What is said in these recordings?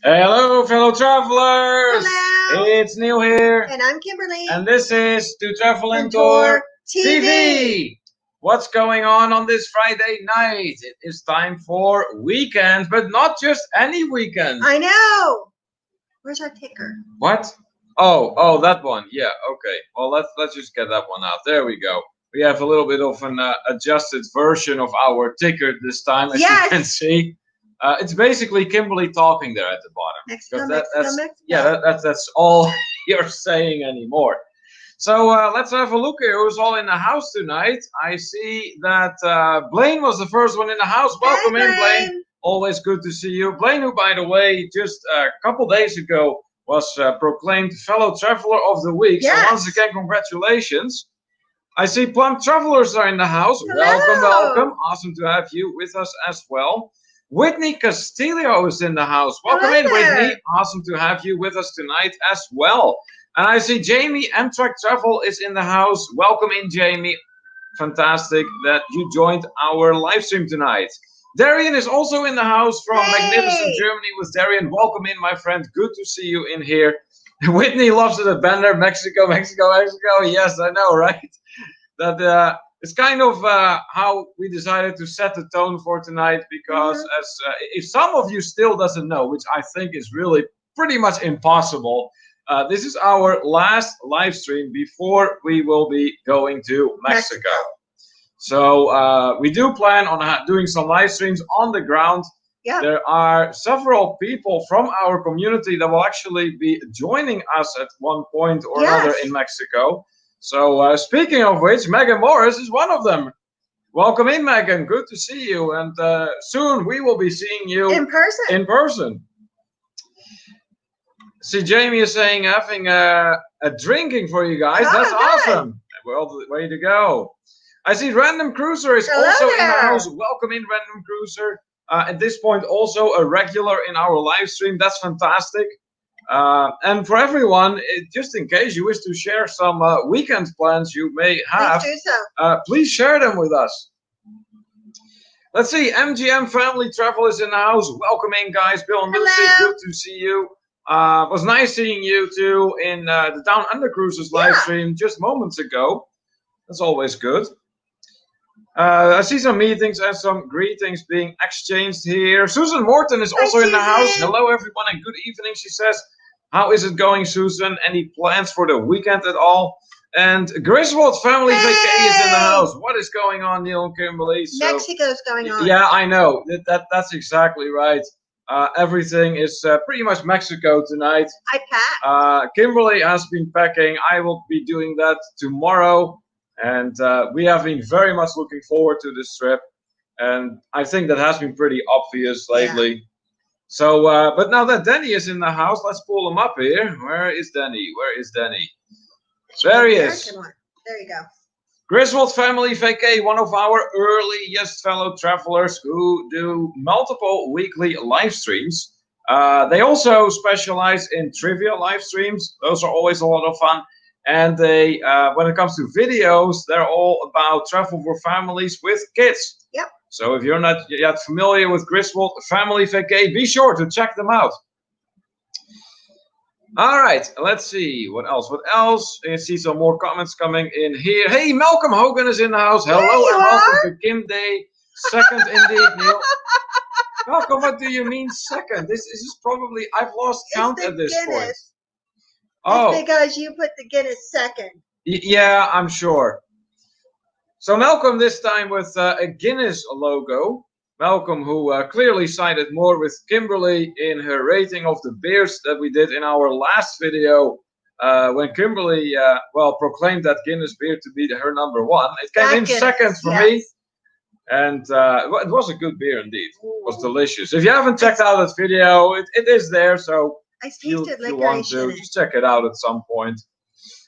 Hello, fellow travelers! Hello! It's Neil here. And I'm Kimberly. And this is To Travel and Tour Tour TV. What's going on this Friday night? It is time for weekend, but not just any weekend. I know! Where's our ticker? What? Oh, that one. Yeah, okay. Well, let's just get that one out. There we go. We have a little bit of an adjusted version of our ticker this time, as you can see. It's basically Kimberly talking there at the bottom. Mexico. Yeah, that's all you're saying anymore. So let's have a look here. Who's all in the house tonight? I see that Blaine was the first one in the house. Welcome in, Blaine. Always good to see you. Blaine, who, by the way, just a couple days ago was proclaimed Fellow Traveler of the Week. Yes. So once again, congratulations. I see Plum Travelers are in the house. Hello. Welcome. Awesome to have you with us as well. Whitney Castillo is in the house. Welcome in, Whitney. Awesome to have you with us tonight as well. And I see Jamie Amtrak Travel is in the house. Welcome in, Jamie. Fantastic that you joined our live stream tonight. Darian is also in the house from Magnificent Germany with Darian. Welcome in, my friend. Good to see you in here. Whitney loves it at Bender, Mexico. Yes, I know, right? That it's kind of how we decided to set the tone for tonight, because as if some of you still doesn't know, which I think is really pretty much impossible, this is our last live stream before we will be going to Mexico. So we do plan on doing some live streams on the ground. Yeah. There are several people from our community that will actually be joining us at one point or another in Mexico. So speaking of which, Megan Morris is one of them. Welcome in, Megan. Good to see you. And soon we will be seeing you in person. See, Jamie is saying having a drinking for you guys. Oh, that's good. awesome. Well, way to go. I see Random Cruiser is also in the house. Welcome in, Random Cruiser. At this point, also a regular in our live stream. That's fantastic. And for everyone, just in case you wish to share some weekend plans you may have, please do so. Please share them with us. Let's see, MGM Family Travel is in the house. Welcome in, guys. Bill and Lucy, good to see you. It was nice seeing you too in the Down Under Cruises live stream just moments ago. That's always good. I see some meetings and some greetings being exchanged here. Susan Morton is also in the house. Hello, everyone, and good evening, she says. How is it going, Susan? Any plans for the weekend at all? And Griswold Family Vacation is in the house. What is going on, Neil and Kimberly? So, Mexico's going on. Yeah, I know. That's exactly right. Everything is pretty much Mexico tonight. I packed. Kimberly has been packing. I will be doing that tomorrow. And we have been very much looking forward to this trip. And I think that has been pretty obvious lately. Yeah. So, but now that Danny is in the house, let's pull him up here. Where is Danny? There he is. There you go. Griswold Family Vacay, one of our earliest fellow travelers who do multiple weekly live streams. They also specialize in trivia live streams. Those are always a lot of fun. And they, when it comes to videos, they're all about travel for families with kids. Yep. So if you're not yet familiar with Griswold Family Vacay, be sure to check them out. All right, let's see what else. I see some more comments coming in here. Hey, Malcolm Hogan is in the house. Hello and welcome to Kim Day. Second indeed, Neil. Malcolm, what do you mean second? This is probably, I've lost count at this point. Oh, it's because you put the Guinness second. Yeah, I'm sure. So Malcolm this time with a Guinness logo. Malcolm, who clearly sided more with Kimberly in her rating of the beers that we did in our last video when Kimberly, well, proclaimed that Guinness beer to be her #1. It came in Guinness, second for yes. me. And it was a good beer indeed. It was delicious. If you haven't checked out that video, it is there. So if you want to, just check it out at some point.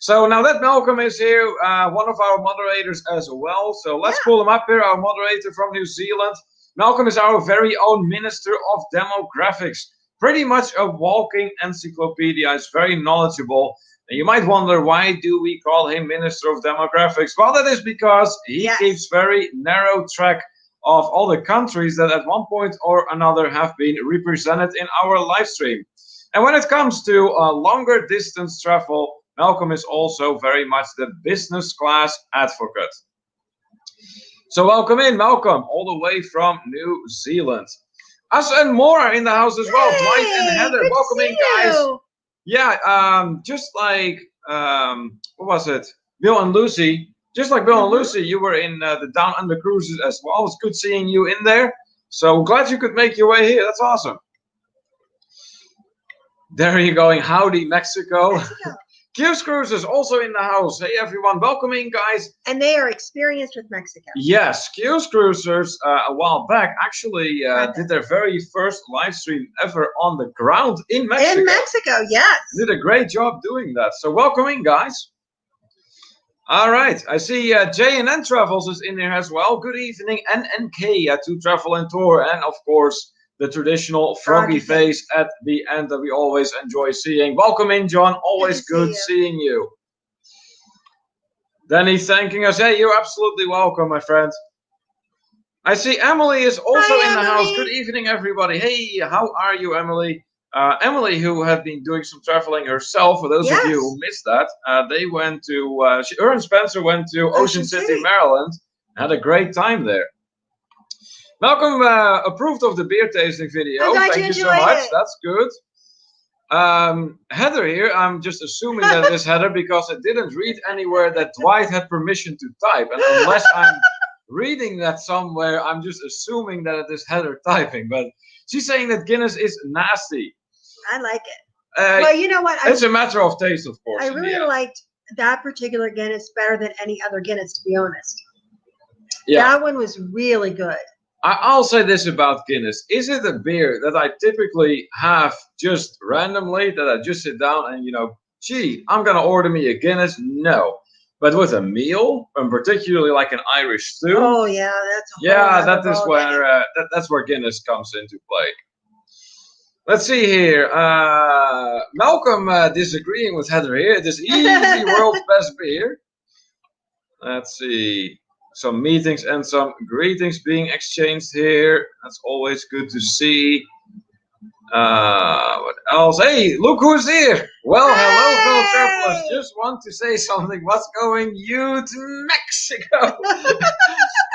So now that Malcolm is here, one of our moderators as well. So let's pull him up here, our moderator from New Zealand. Malcolm is our very own Minister of Demographics. Pretty much a walking encyclopedia. He's very knowledgeable. And you might wonder, why do we call him Minister of Demographics? Well, that is because he keeps very narrow track of all the countries that at one point or another have been represented in our live stream. And when it comes to longer distance travel, Malcolm is also very much the business class advocate. So welcome in, Malcolm, all the way from New Zealand. Us and more are in the house as well. Dwight and Heather, welcome in, guys. Yeah, just like, what was it? Bill and Lucy. Just like Bill and Lucy, you were in the Down Under Cruises as well. It's good seeing you in there. So glad you could make your way here. That's awesome. There you're going. Howdy, Mexico. Q's Cruises also in the house. Hey everyone, welcome in, guys. And they are experienced with Mexico. Yes, Q's Cruisers a while back actually did their very first live stream ever on the ground in Mexico. In Mexico, yes. Did a great job doing that. So welcome in, guys. All right, I see JNN Travels is in here as well. Good evening, NNK to Travel and Tour, and of course the traditional froggy face at the end that we always enjoy seeing. Welcome in, John. Always good seeing you. Then he's thanking us. Hey, you're absolutely welcome, my friend. I see Emily is also in the house. Good evening, everybody. Hey, how are you, Emily? Emily, who had been doing some traveling herself, for those of you who missed that, they went to, her and Spencer went to Ocean City, Maryland, had a great time there. Malcolm approved of the beer tasting video. Thank you so much. That's good. Heather here, I'm just assuming that it is Heather because it didn't read anywhere that Dwight had permission to type. And unless I'm reading that somewhere, I'm just assuming that it is Heather typing. But she's saying that Guinness is nasty. I like it. Well, you know what? It's a matter of taste, of course. I really liked that particular Guinness better than any other Guinness, to be honest. Yeah. That one was really good. I'll say this about Guinness. Is it a beer that I typically have just randomly, that I just sit down and, you know, gee, I'm going to order me a Guinness? No. But with a meal, and particularly like an Irish stew. Oh, yeah. That's where Guinness comes into play. Let's see here. Malcolm disagreeing with Heather here. It is easy world's best beer. Let's see. Some meetings and some greetings being exchanged here. That's always good to see. What else? Hey, look who's here. Well, hello, fellow travelers. Just want to say something. What's going you to Mexico?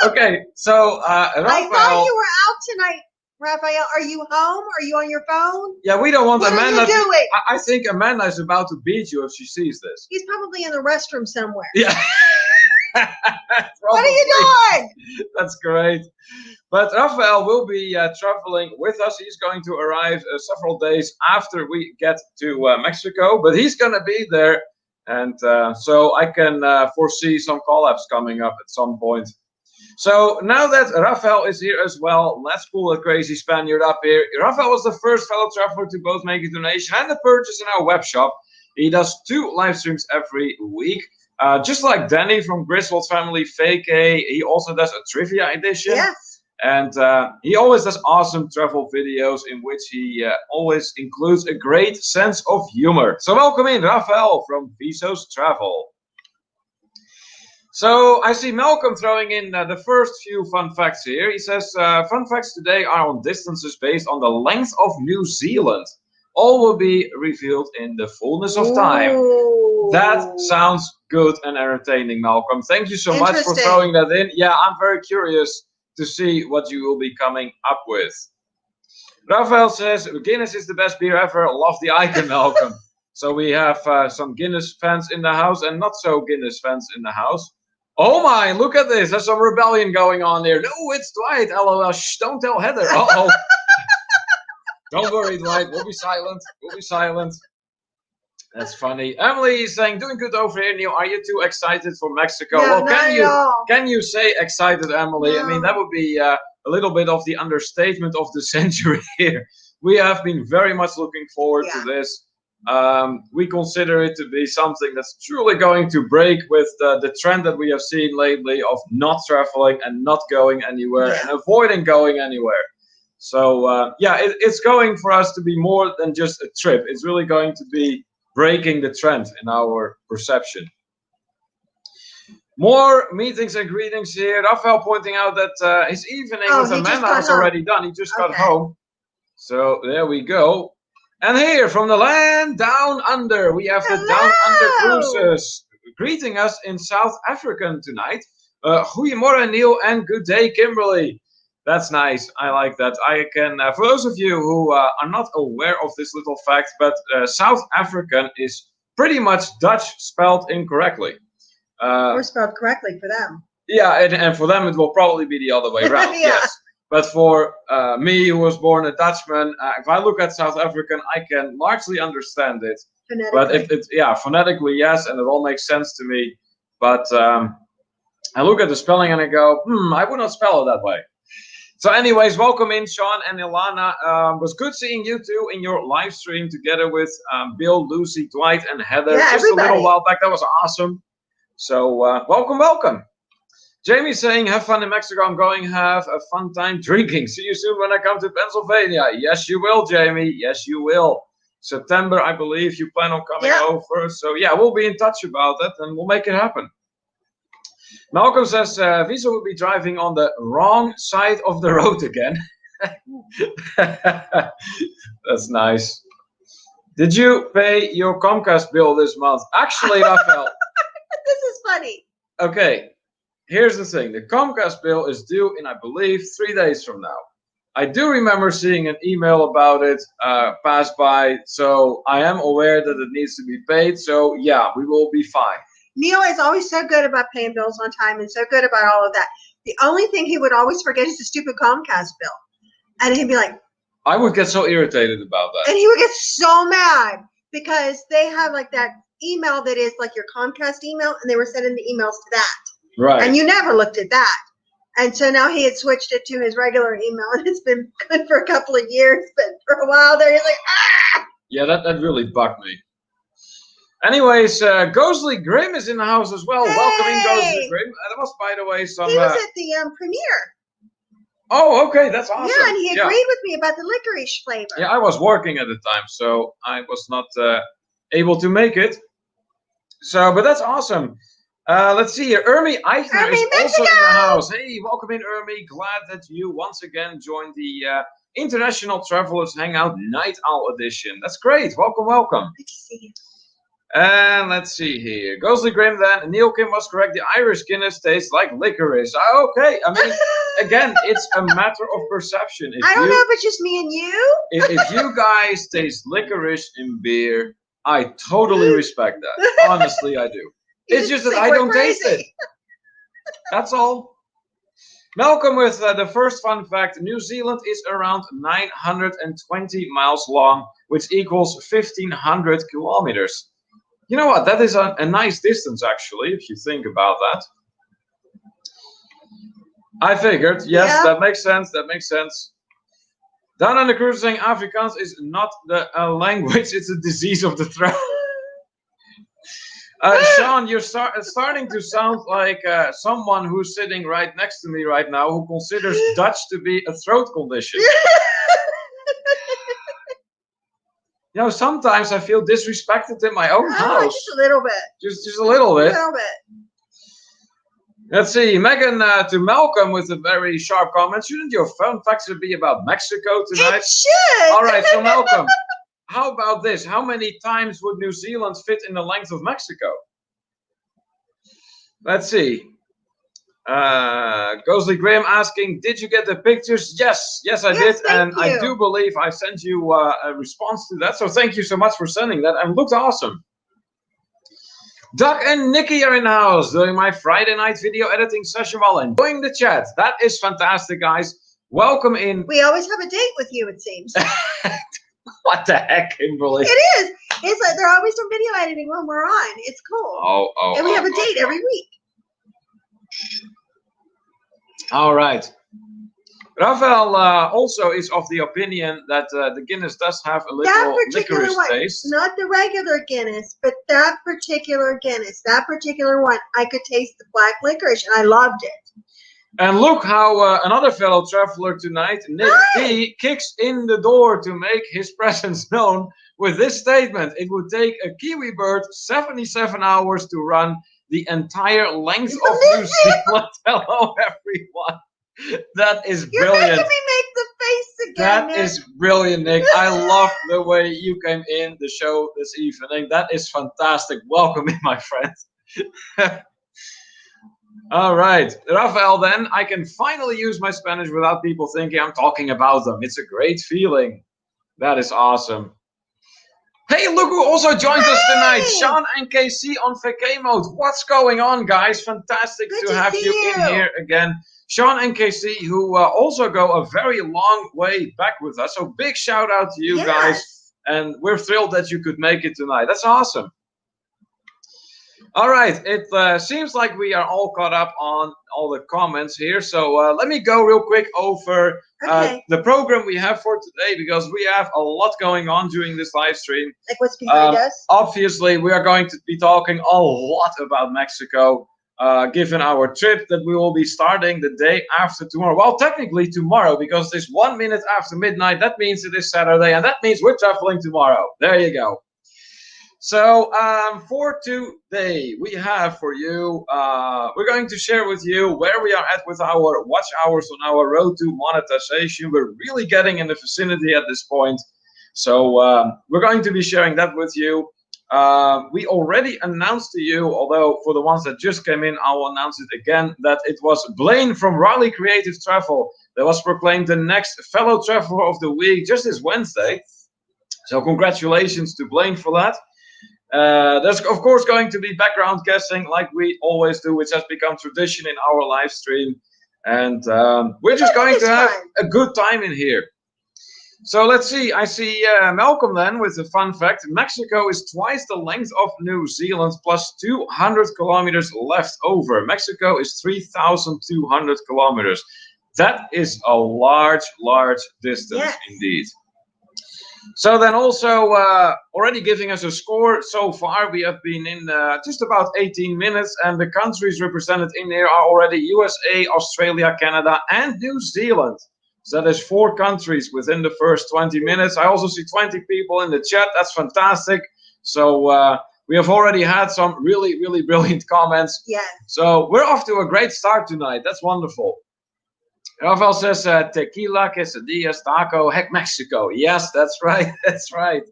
Okay, so Raphael. I thought you were out tonight, Raphael. Are you home? Are you on your phone? Yeah, we don't want Amanda. What are you doing? I think Amanda is about to beat you if she sees this. He's probably in the restroom somewhere. Yeah. What are you doing? That's great. But Raphael will be traveling with us. He's going to arrive several days after we get to Mexico, but he's going to be there. And so I can foresee some collabs coming up at some point. So now that Raphael is here as well, let's pull a crazy Spaniard up here. Raphael was the first fellow traveler to both make a donation and a purchase in our web shop. He does 2 live streams every week. Just like Danny from Griswold's Family Fake, he also does a trivia edition. Yes. And he always does awesome travel videos in which he always includes a great sense of humor. So welcome in, Raphael from Visos Travel. So I see Malcolm throwing in the first few fun facts here. He says, fun facts today are on distances based on the length of New Zealand. All will be revealed in the fullness of time. Ooh. That sounds good and entertaining, Malcolm. Thank you so much for throwing that in. Yeah, I'm very curious to see what you will be coming up with. Raphael says, Guinness is the best beer ever. Love the icon, Malcolm. So we have some Guinness fans in the house and not so Guinness fans in the house. Oh my, look at this. There's some rebellion going on there. No, it's Dwight. LOL. Shh, don't tell Heather. Uh-oh. Don't worry, Dwight. We'll be silent. We'll be silent. That's funny. Emily is saying, doing good over here, Neil. Are you too excited for Mexico? No, Well, not can you say excited, Emily? No. I mean, that would be a little bit of the understatement of the century here. We have been very much looking forward to this. We consider it to be something that's truly going to break with the trend that we have seen lately of not traveling and not going anywhere and avoiding going anywhere. So, it's going for us to be more than just a trip. It's really going to be breaking the trend in our perception. More meetings and greetings here. Raphael pointing out that his evening with Amanda is already done. He just got home. So there we go. And here from the land down under, we have the Down Under Cruises greeting us in South African tonight. Goedemorgen Neil and good day Kimberly. That's nice. I like that. I can, for those of you who are not aware of this little fact, but South African is pretty much Dutch spelled incorrectly. Or spelled correctly for them. Yeah, and for them it will probably be the other way around. Yes. But for me, who was born a Dutchman, if I look at South African, I can largely understand it. Phonetically. But if it's phonetically, yes, and it all makes sense to me. But I look at the spelling and I go, I would not spell it that way. So anyways, welcome in, Sean and Ilana. Was good seeing you two in your live stream together with Bill, Lucy, Dwight, and Heather. Yeah, just everybody. A little while back. That was awesome. So welcome. Jamie's saying, have fun in Mexico. I'm going to have a fun time drinking. See you soon when I come to Pennsylvania. Yes, you will, Jamie. Yes, you will. September, I believe you plan on coming over. So yeah, we'll be in touch about that and we'll make it happen. Malcolm says, Visa will be driving on the wrong side of the road again. That's nice. Did you pay your Comcast bill this month? Actually, Raphael. This is funny. Okay, here's the thing. The Comcast bill is due in, I believe, 3 days from now. I do remember seeing an email about it pass by, so I am aware that it needs to be paid. So yeah, we will be fine. Neil is always so good about paying bills on time and so good about all of that. The only thing he would always forget is the stupid Comcast bill. And he'd be like... I would get so irritated about that. And he would get so mad because they have like that email that is like your Comcast email and they were sending the emails to that. Right. And you never looked at that. And so now he had switched it to his regular email and it's been good for a couple of years. But for a while there, he's like, ah! Yeah, that really bugged me. Anyways, Ghostly Grim is in the house as well. Hey! Welcome in, Ghostly Grim. That was, by the way, some... He was at the premiere. Oh, okay, that's awesome. Yeah, and he agreed with me about the licorice flavor. Yeah, I was working at the time, so I was not able to make it. So, but that's awesome. Let's see here. Ermi Eichner is also in the house. Hey, welcome in, Ermi. Glad that you once again joined the International Travelers Hangout Night Owl Edition. That's great. Welcome. Good to see you. And let's see here. Ghostly Grim then. Neil Kim was correct. The Irish Guinness tastes like licorice. Okay. I mean, again, it's a matter of perception. I don't know if it's just me and you. If you guys taste licorice in beer, I totally respect that. Honestly, I do. It's just that I don't taste it. That's all. Malcolm with the first fun fact. New Zealand is around 920 miles long, which equals 1,500 kilometers. You know what? That is a nice distance, actually, if you think about that. I figured. Yes, that makes sense. Down on the cruise saying Afrikaans is not the language, it's a disease of the throat. Sean, you're starting to sound like someone who's sitting right next to me right now who considers Dutch to be a throat condition. You know, sometimes I feel disrespected in my own house. Just a little bit. Just a little bit. A little bit. Let's see, Megan to Malcolm with a very sharp comment. Shouldn't your fun facts be about Mexico tonight? It should. All right, so Malcolm, how about this? How many times would New Zealand fit in the length of Mexico? Let's see. Ghostly Graham asking, did you get the pictures? Yes, I did. And you. I do believe I sent you a response to that. So thank you so much for sending that. And it looked awesome. Doug and Nikki are in the house doing my Friday night video editing session while enjoying the chat. That is fantastic, guys. Welcome in. We always have a date with you, it seems. What the heck, Kimberly? It is. It's like they're always doing video editing when we're on. It's cool. Oh. And we have a date every week. All right. Rafael also is of the opinion that the Guinness does have a That little particular licorice one, taste. not the regular Guinness, but that particular Guinness, that particular one, I could taste the black licorice, and I loved it. And look how another fellow traveler tonight, Nick D, kicks in the door to make his presence known with this statement. It would take a Kiwi bird 77 hours to run the entire length of New Zealand. Hello, everyone. That is You're brilliant. making me make the face again. That Nick. is brilliant, Nick. I love the way you came in the show this evening. That is fantastic. Welcome in, my friend. All right, Rafael, then I can finally use my Spanish without people thinking I'm talking about them. It's a great feeling. That is awesome. Hey, look who also joined us tonight. Sean and KC on vacay mode. What's going on, guys? Fantastic to have you in here again. Sean and KC, who also go a very long way back with us. So big shout out to you guys. And we're thrilled that you could make it tonight. That's awesome. All right, it seems like we are all caught up on all the comments here. So let me go real quick over the program we have for today, because we have a lot going on during this live stream. Like what's behind us? Obviously, we are going to be talking a lot about Mexico, given our trip that we will be starting the day after tomorrow. Well, technically tomorrow, because it's 1 minute after midnight. That means it is Saturday, and that means we're traveling tomorrow. There you go. So for today, we have for you, we're going to share with you where we are at with our watch hours on our road to monetization. We're really getting in the vicinity at this point. So we're going to be sharing that with you. We already announced to you, although for the ones that just came in, I will announce it again, that it was Blaine from Raleigh Creative Travel that was proclaimed the next fellow traveler of the week just this Wednesday. So congratulations to Blaine for that. There's of course going to be background guessing like we always do, which has become tradition in our live stream, and we're just going to have a good time in here. So let's see, I see Malcolm then with a fun fact. Mexico is twice the length of New Zealand plus 200 kilometers left over. Mexico is 3,200 kilometers. That is a large distance indeed. So then also already giving us a score so far, we have been in just about 18 minutes, and the countries represented in here are already USA, Australia, Canada, and New Zealand. So that is 4 countries within the first 20 minutes. I also see 20 people in the chat. That's fantastic. So we have already had some really brilliant comments. Yeah. So we're off to a great start tonight. That's wonderful. Rafael says tequila, quesadillas, taco, heck, Mexico. Yes, that's right. That's right.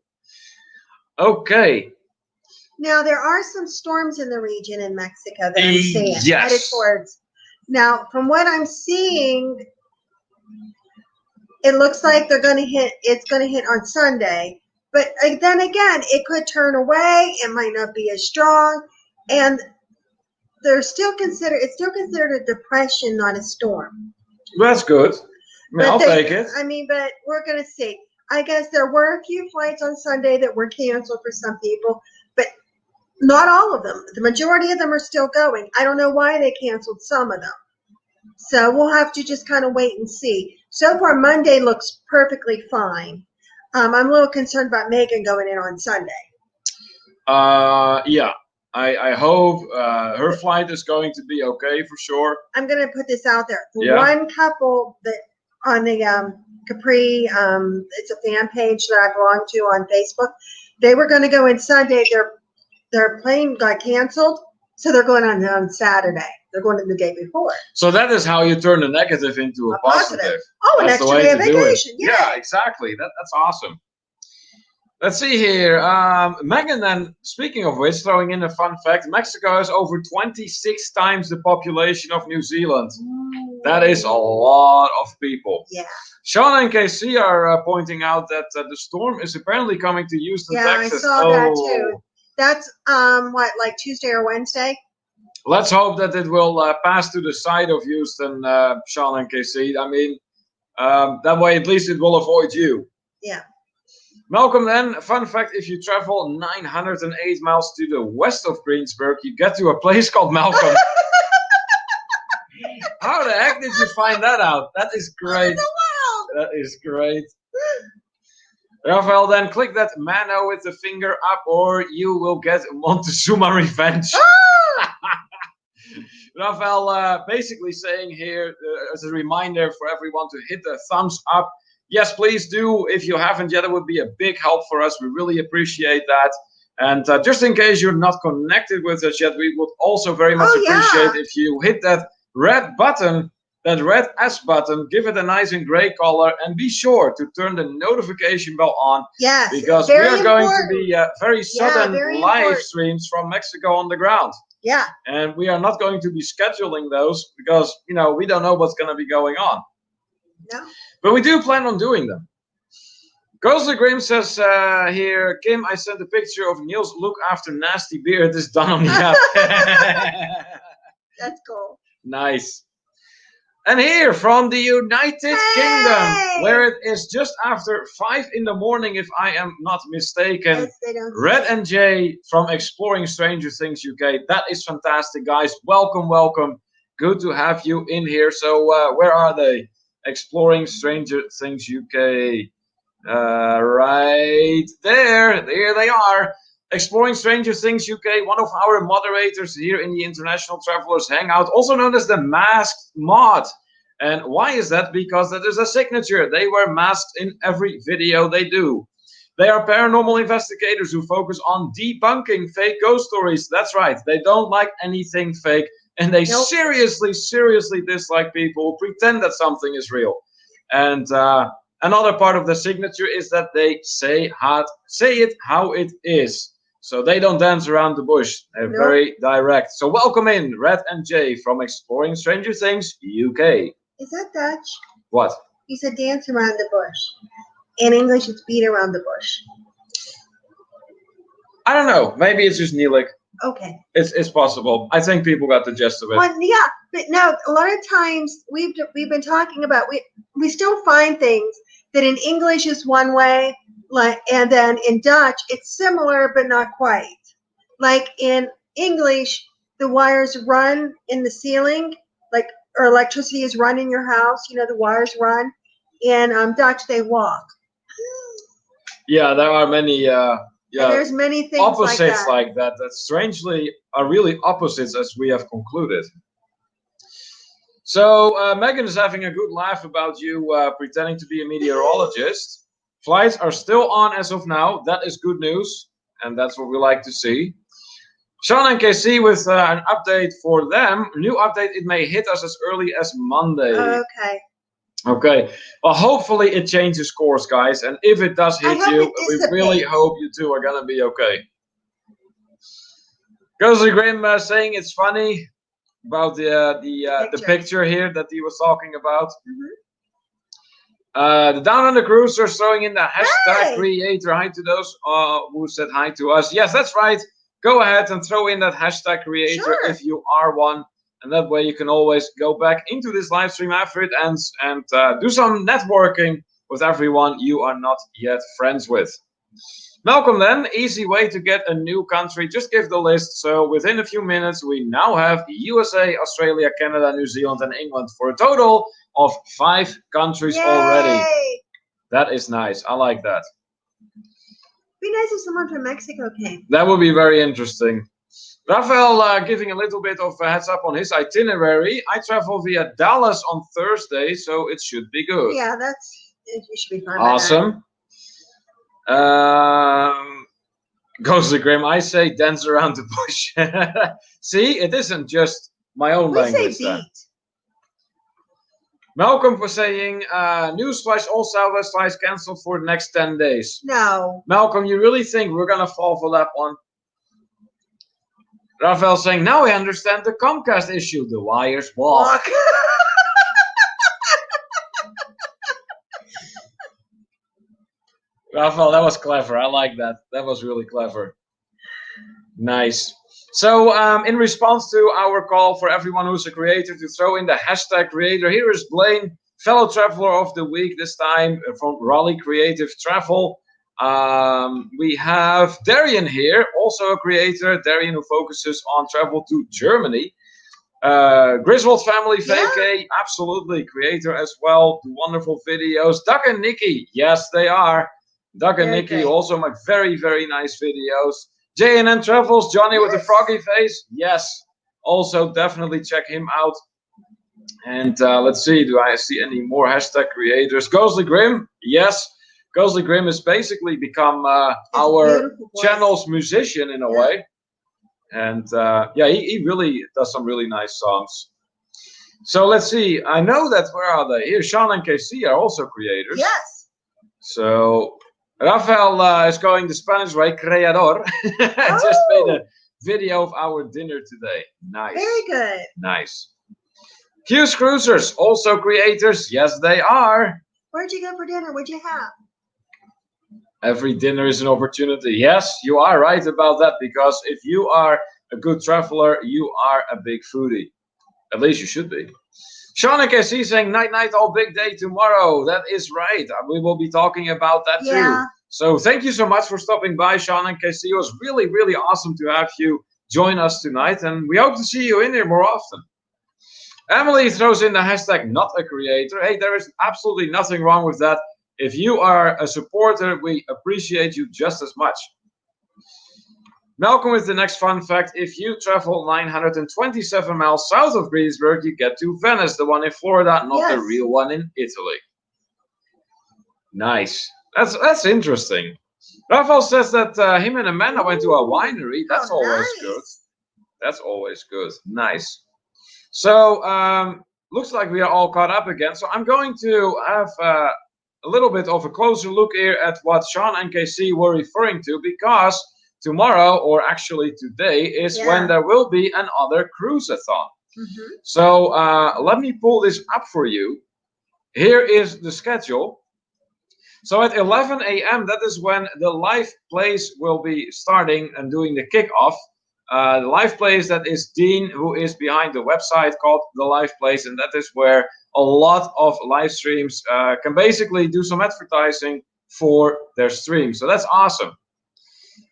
Okay. Now, there are some storms in the region in Mexico that I'm seeing. Yes. Headed towards. Now, from what I'm seeing, it looks like they're going to hit. It's going to hit on Sunday. But then again, it could turn away. It might not be as strong. And it's still considered a depression, not a storm. That's good. I'll take it. I mean, but we're going to see. I guess there were a few flights on Sunday that were canceled for some people, but not all of them. The majority of them are still going. I don't know why they canceled some of them. So we'll have to just kind of wait and see. So far, Monday looks perfectly fine. I'm a little concerned about Megan going in on Sunday. Yeah. I hope her flight is going to be okay for sure. I'm going to put this out there. One couple that on the Capri, it's a fan page that I belong to on Facebook. They were going to go in Sunday. Their plane got canceled, so they're going on Saturday. They're going in the day before. So that is how you turn a negative into a positive. Oh, an extra day of vacation. Yeah, exactly. That's awesome. Let's see here. Megan, then, speaking of which, throwing in a fun fact, Mexico has over 26 times the population of New Zealand. That is a lot of people. Yeah. Sean and KC are pointing out that the storm is apparently coming to Houston, Texas. Yeah, I saw that too. That's, like Tuesday or Wednesday? Let's hope that it will pass to the side of Houston, Sean and KC. I mean, that way at least it will avoid you. Yeah. Malcolm then, fun fact, if you travel 908 miles to the west of Greensburg, you get to a place called Malcolm. How the heck did you find that out? That is great. That is great. Rafael, then click that mano with the finger up or you will get Montezuma revenge. Rafael basically saying here as a reminder for everyone to hit the thumbs up. Yes, please do. If you haven't yet, it would be a big help for us. We really appreciate that. And just in case you're not connected with us yet, we would also very much appreciate if you hit that red button, that red S button, give it a nice and gray color, and be sure to turn the notification bell on. Yes, because we are going to be very sudden live streams from Mexico on the ground. Yeah. And we are not going to be scheduling those because, you know, we don't know what's going to be going on. No. But we do plan on doing them. Ghostly Grim says here, Kim, I sent a picture of Niels' look after nasty beard is done on the app. That's cool. Nice. And here from the United Kingdom, where it is just after 5 in the morning, if I am not mistaken. Yes, Red and Jay from Exploring Stranger Things UK. That is fantastic, guys. Welcome, welcome. Good to have you in here. So where are they? Exploring Stranger Things UK. Right there. There they are. Exploring Stranger Things UK, one of our moderators here in the International Travelers Hangout, also known as the Masked Mod. And why is that? Because that is a signature. They wear masks in every video they do. They are paranormal investigators who focus on debunking fake ghost stories. That's right. They don't like anything fake. And they seriously dislike people who pretend that something is real. And another part of the signature is that they say it how it is. So they don't dance around the bush. They're very direct. So welcome in, Red and Jay from Exploring Stranger Things UK. Is that Dutch? What? You said dance around the bush. In English, it's beat around the bush. I don't know. Maybe it's just Neelic. Okay. It's possible. I think people got the gist of it. Well, yeah, but no, a lot of times we've been talking about we still find things that in English is one way, like, and then in Dutch it's similar but not quite. Like in English, the wires run in the ceiling, like, or electricity is run in your house. You know, the wires run. In Dutch, they walk. Yeah, there are many. And there's many things opposites like that strangely are really opposites, as we have concluded. So Megan is having a good laugh about you pretending to be a meteorologist. Flights are still on as of now. That is good news, and that's what we like to see. Sean and KC with an update for them. New update, it may hit us as early as Monday. Okay. Okay, well, hopefully it changes course, guys, and if it does hit you, we really hope you two are gonna be okay. Ghostly Grim saying it's funny about the picture here that he was talking about. The Down Under Cruisers throwing in the hashtag creator. Hi to those who said hi to us. Yes, that's right. Go ahead and throw in that hashtag creator if you are one. And that way you can always go back into this live stream after it ends and do some networking with everyone you are not yet friends with. Malcolm then, easy way to get a new country. Just give the list. So within a few minutes, we now have USA, Australia, Canada, New Zealand, and England for a total of 5 countries already. That is nice. I like that. Be nice if someone from Mexico came. That would be very interesting. Rafael giving a little bit of a heads up on his itinerary. I travel via Dallas on Thursday, so it should be good. Yeah, it should be fine. Awesome. Ghostly Grim, I say dance around the bush. See, it isn't just my own language. Say beat. Malcolm was saying, newsflash, all Southwest flights cancelled for the next 10 days. No. Malcolm, you really think we're going to fall for that one? Rafael saying, now I understand the Comcast issue. The wires walk. Rafael, that was clever. I like that. That was really clever. Nice. So in response to our call for everyone who's a creator to throw in the hashtag creator, here is Blaine, fellow traveler of the week this time from Raleigh Creative Travel. We have Darian here, also a creator. Darian who focuses on travel to Germany. Griswold Family VK, absolutely creator as well. Do wonderful videos. Doug and Nikki, yes they are. Doug and Very Nikki good. also make very, very nice videos. JNN Travels, Johnny with the froggy face, yes. Also definitely check him out. And let's see, do I see any more hashtag creators? Ghostly Grim, yes. Ghostly Grim has basically become our channel's musician in a way. And yeah, he really does some really nice songs. So let's see. I know that, where are they? Here, Sean and KC are also creators. Yes. So Rafael is going the Spanish way, creador. Just made a video of our dinner today. Nice. Very good. Nice. Hughes Cruisers, also creators. Yes, they are. Where'd you go for dinner? What'd you have? Every dinner is an opportunity. Yes, you are right about that, because if you are a good traveler, you are a big foodie. At least you should be. Sean and KC saying night night all big day tomorrow. That is right. We will be talking about that too. So thank you so much for stopping by, Sean and KC. It was really, really awesome to have you join us tonight, and we hope to see you in here more often. Emily throws in the hashtag not a creator. Hey, there is absolutely nothing wrong with that. If you are a supporter, we appreciate you just as much. Malcolm with the next fun fact. If you travel 927 miles south of Greensburg, you get to Venice, the one in Florida, not the real one in Italy. Nice. That's interesting. Rafael says that him and Amanda went to a winery. That's always good. That's always good. Nice. So, looks like we are all caught up again. So I'm going to have a little bit of a closer look here at what Sean and KC were referring to, because tomorrow, or actually today, is when there will be another cruise-a-thon. So let me pull this up for you. Here is the schedule. So at 11 a.m., that is when the live plays will be starting and doing the kickoff. The live plays, that is Dean, who is behind the website called The Live Plays, and that is where a lot of live streams can basically do some advertising for their stream. So that's awesome.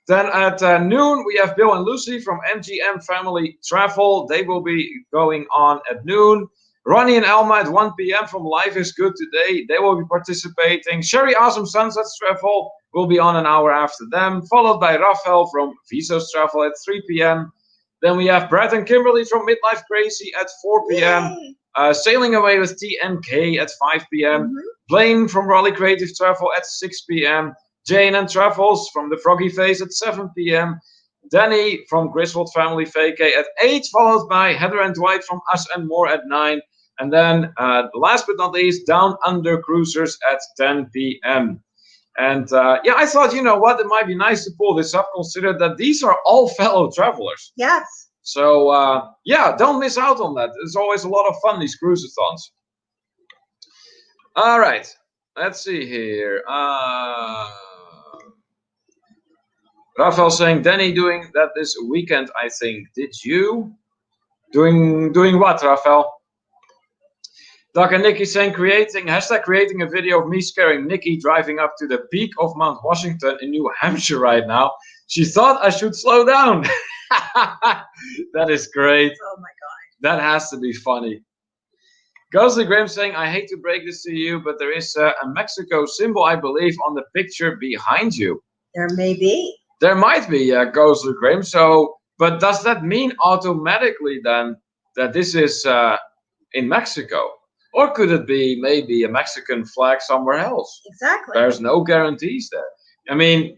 Then at noon, we have Bill and Lucy from MGM Family Travel. They will be going on at noon. Ronnie and Alma at 1 p.m. from Life is Good Today. They will be participating. Sherry Awesome Sunsets Travel will be on an hour after them, followed by Rafael from Visos Travel at 3 p.m. Then we have Brad and Kimberly from Midlife Crazy at 4 p.m. Sailing Away with TNK at 5 p.m. Blaine from Raleigh Creative Travel at 6 p.m. Jane and Travels from The Froggy Face at 7 p.m. Danny from Griswold Family VK at 8, followed by Heather and Dwight from Us and More at 9. And then last but not least, Down Under Cruisers at 10 p.m. And yeah, I thought, you know what, it might be nice to pull this up, consider that these are all fellow travelers. Yes. So yeah, don't miss out on that. There's always a lot of fun, these cruise-a-thons. All right, let's see here. Rafael saying, Danny doing that this weekend, I think. Did you? Doing what, Rafael? Doug and Nikki saying, creating a video of me scaring Nikki driving up to the peak of Mount Washington in New Hampshire right now. She thought I should slow down. That is great. Oh my God. That has to be funny. Ghostly Graham saying, I hate to break this to you, but there is a Mexico symbol, I believe, on the picture behind you. There may be. There might be, Ghostly Graham. So, but does that mean automatically then that this is in Mexico? Or could it be maybe a Mexican flag somewhere else? Exactly. There's no guarantees there. I mean,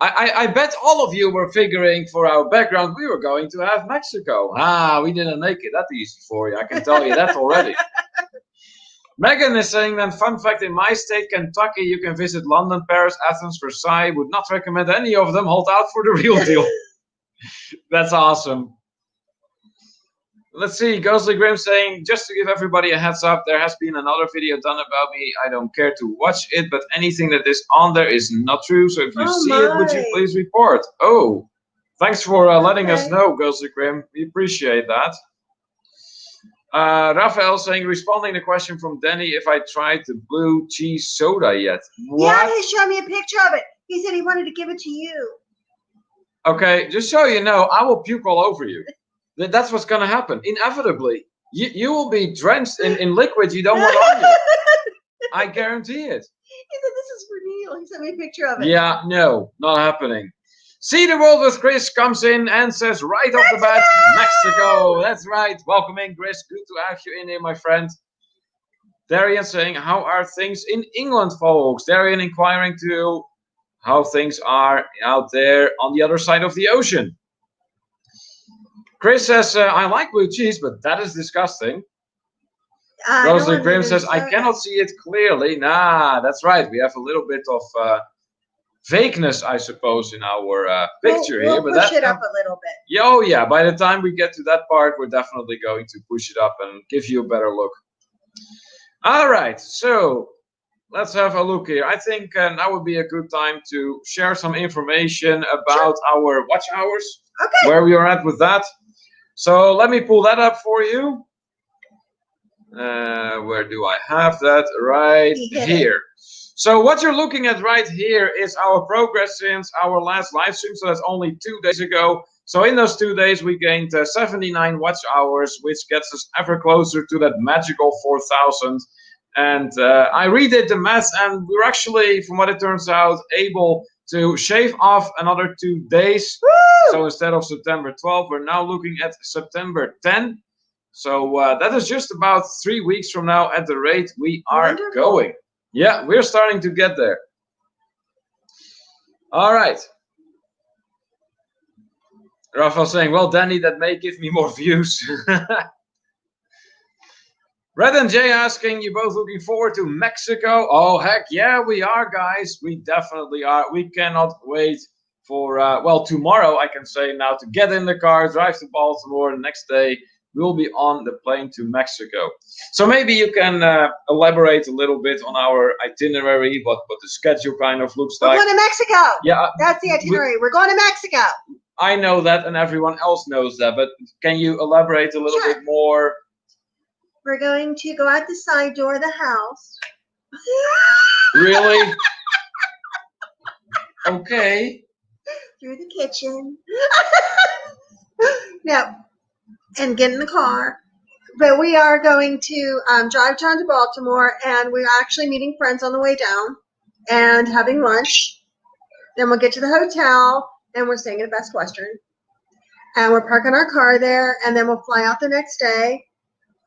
I bet all of you were figuring for our background we were going to have Mexico. We didn't make it that easy for you. I can tell you that already. Megan is saying then, fun fact, in my state, Kentucky, you can visit London, Paris, Athens, Versailles. Would not recommend any of them. Hold out for the real deal. That's awesome. Let's see, Ghostly Grim saying, just to give everybody a heads up, there has been another video done about me. I don't care to watch it, but anything that is on there is not true. So if you see it, would you please report? Oh, thanks for letting us know, Ghostly Grim. We appreciate that. Raphael saying, responding to the question from Danny, if I tried the blue cheese soda yet. What? Yeah, he showed me a picture of it. He said he wanted to give it to you. Okay, just so you know, I will puke all over you. That's what's gonna happen. Inevitably. You will be drenched in liquid you don't want on you. I guarantee it. He said, this is for Neil. He sent me a picture of it. Yeah, no, not happening. See the World with Chris comes in and says right off the bat, Mexico. That's right. Welcome in, Chris. Good to have you in here, my friend. Darian saying, how are things in England, folks? Darian inquiring to how things are out there on the other side of the ocean. Chris says, I like blue cheese, but that is disgusting. Rosalie Grimm says, I cannot see it clearly. Nah, that's right. We have a little bit of vagueness, I suppose, in our picture here. We'll push it up a little bit. Yeah, oh yeah, by the time we get to that part, we're definitely going to push it up and give you a better look. All right, so let's have a look here. I think now would be a good time to share some information about our watch hours. Okay. Where we are at with that. So let me pull that up for you. Where do I have that? Right here. So what you're looking at right here is our progress since our last live stream. So that's only 2 days ago. So in those 2 days, we gained 79 watch hours, which gets us ever closer to that magical 4,000. And I redid the math, and we're actually, from what it turns out, able to shave off another 2 days. Woo! So instead of September 12, we're now looking at September 10. So that is just about 3 weeks from now at the rate we are going. Yeah, we're starting to get there. All right. Rafael saying, well, Danny, that may give me more views. Red and Jay asking, you both looking forward to Mexico? Oh, heck yeah, we are, guys. We definitely are. We cannot wait for, well, tomorrow, I can say now, to get in the car, drive to Baltimore. The next day, we'll be on the plane to Mexico. So maybe you can elaborate a little bit on our itinerary, what the schedule kind of looks like. We're going to Mexico. Yeah. That's the itinerary. We're going to Mexico. I know that, and everyone else knows that, but can you elaborate a little bit more? We're going to go out the side door of the house. Really? Okay. Through the kitchen. No. And get in the car. But we are going to drive down to Baltimore, and we're actually meeting friends on the way down and having lunch. Then we'll get to the hotel, and we're staying at Best Western. And we're parking our car there, and then we'll fly out the next day.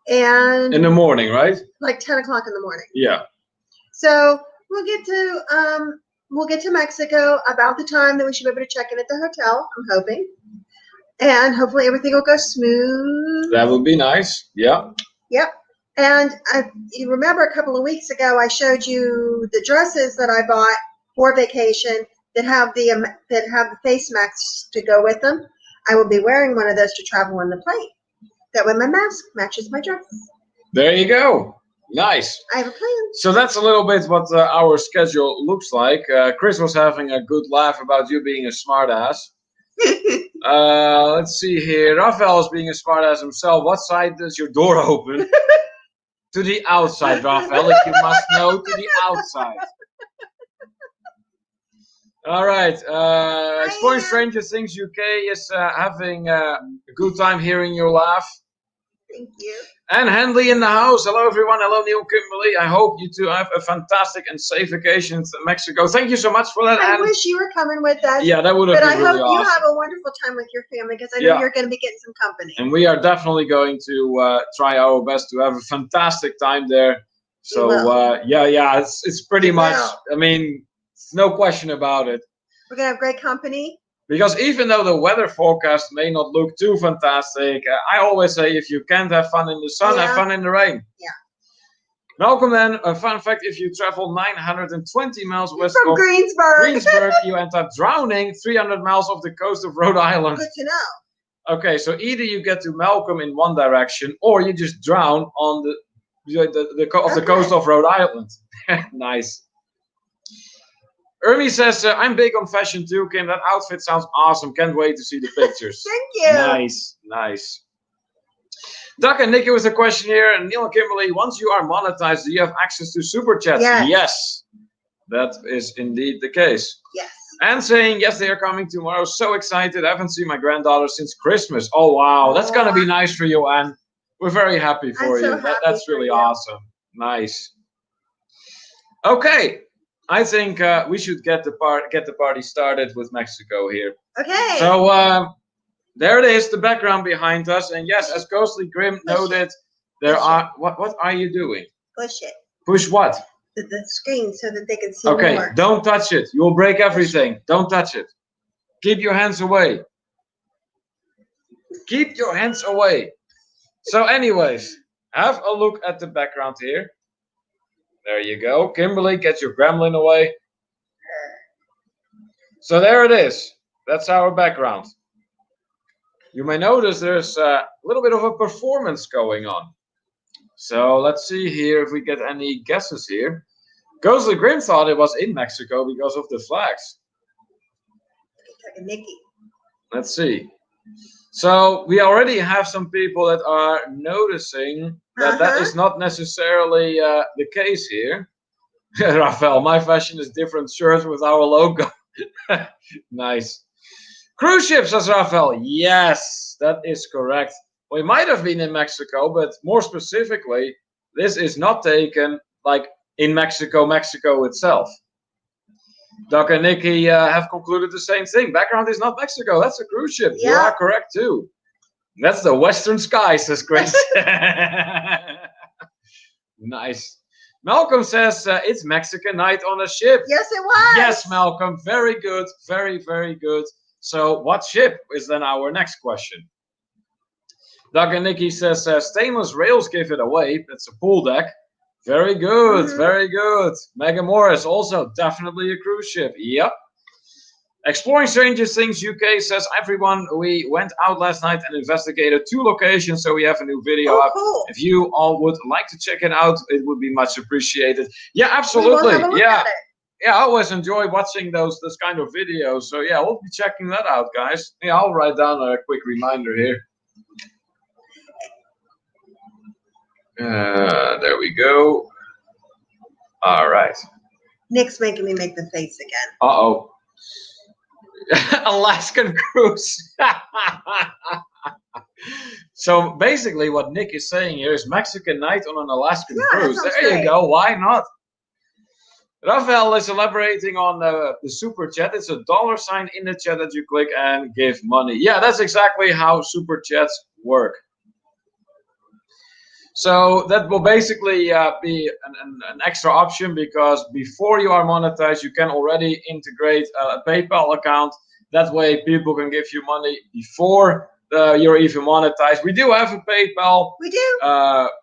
And in the morning, right? Like 10 o'clock in the morning. Yeah. So we'll get to Mexico about the time that we should be able to check in at the hotel, I'm hoping. And hopefully everything will go smooth. That would be nice. Yeah. Yep. And you remember a couple of weeks ago I showed you the dresses that I bought for vacation that have the face masks to go with them. I will be wearing one of those to travel on the plane. That way my mask matches my dress. There you go. Nice. I have a plan. So that's a little bit what our schedule looks like. Chris was having a good laugh about you being a smartass. Let's see here. Raphael is being a smartass himself. What side does your door open? To the outside, Raphael, if you must know, to the outside. All right. Exploring Stranger Things UK is having a good time hearing your laugh. Thank you. And Henley in the house. Hello, everyone. Hello, Neil, Kimberly. I hope you two have a fantastic and safe vacation to Mexico. Thank you so much for that. I wish you were coming with us. Yeah, that would have been really awesome. But I hope you have a wonderful time with your family because I know you're going to be getting some company. And we are definitely going to try our best to have a fantastic time there. So, yeah, it's pretty much, I mean, no question about it. We're going to have great company. Because even though the weather forecast may not look too fantastic, I always say if you can't have fun in the sun, have fun in the rain. Yeah. Malcolm, then, a fun fact, if you travel 920 miles west from of Greensburg, you end up drowning 300 miles off the coast of Rhode Island. Good to know. Okay, so either you get to Malcolm in one direction, or you just drown on the coast of Rhode Island. Nice. Ermi says, I'm big on fashion too, Kim. That outfit sounds awesome. Can't wait to see the pictures. Thank you. Nice. Doug and Nikki with a question here. And Neil and Kimberly, once you are monetized, do you have access to super chats? Yes. Yes. That is indeed the case. Yes. And saying, yes, they are coming tomorrow. So excited. I haven't seen my granddaughter since Christmas. Oh, wow. That's going to be nice for you, Anne. We're very happy for you. That's really awesome. Nice. Okay. I think we should get the party started with Mexico here. Okay. So there it is, the background behind us. And yes, as Ghostly Grim noted, there are... What are you doing? Push it. Push what? The screen so that they can see more. Okay, don't touch it. You will break everything. Don't touch it. Keep your hands away. Keep your hands away. So anyways, have a look at the background here. There you go. Kimberly, get your gremlin away. So there it is. That's our background. You may notice there's a little bit of a performance going on. So let's see here if we get any guesses here. Ghostly Grim thought it was in Mexico because of the flags. Like a Mickey. Let's see. So we already have some people that are noticing that that is not necessarily the case here. Raphael, my fashion is different shirts with our logo. Nice. Cruise ship, says Raphael. Yes, that is correct. We might have been in Mexico, but more specifically, this is not taken like in Mexico itself. Doc and Nikki have concluded the same thing. Background is not Mexico. That's a cruise ship. Yeah. You are correct too. That's the Western Sky, says Chris. Nice. Malcolm says it's Mexican night on a ship. Yes, it was. Yes, Malcolm. Very good. Very, very good. So what ship is then our next question? Doug and Nikki says stainless rails give it away. That's a pool deck. Very good. Very good. Megan Morris also definitely a cruise ship. Yep. Exploring Stranger Things UK says, everyone, we went out last night and investigated 2 locations, so we have a new video up. Cool. If you all would like to check it out, it would be much appreciated. Yeah, absolutely. Yeah, I always enjoy watching those kind of videos. So yeah, we'll be checking that out, guys. Yeah, I'll write down a quick reminder here. There we go. All right. Nick's making me make the face again. Uh-oh. Alaskan cruise. So basically what Nick is saying here is Mexican night on an Alaskan cruise. There you go. Why not? Raphael is elaborating on the super chat. It's a $ in the chat that you click and give money. Yeah, that's exactly how super chats work. So that will basically be an extra option, because before you are monetized, you can already integrate a PayPal account. That way people can give you money before you're even monetized. We do have a PayPal. We do.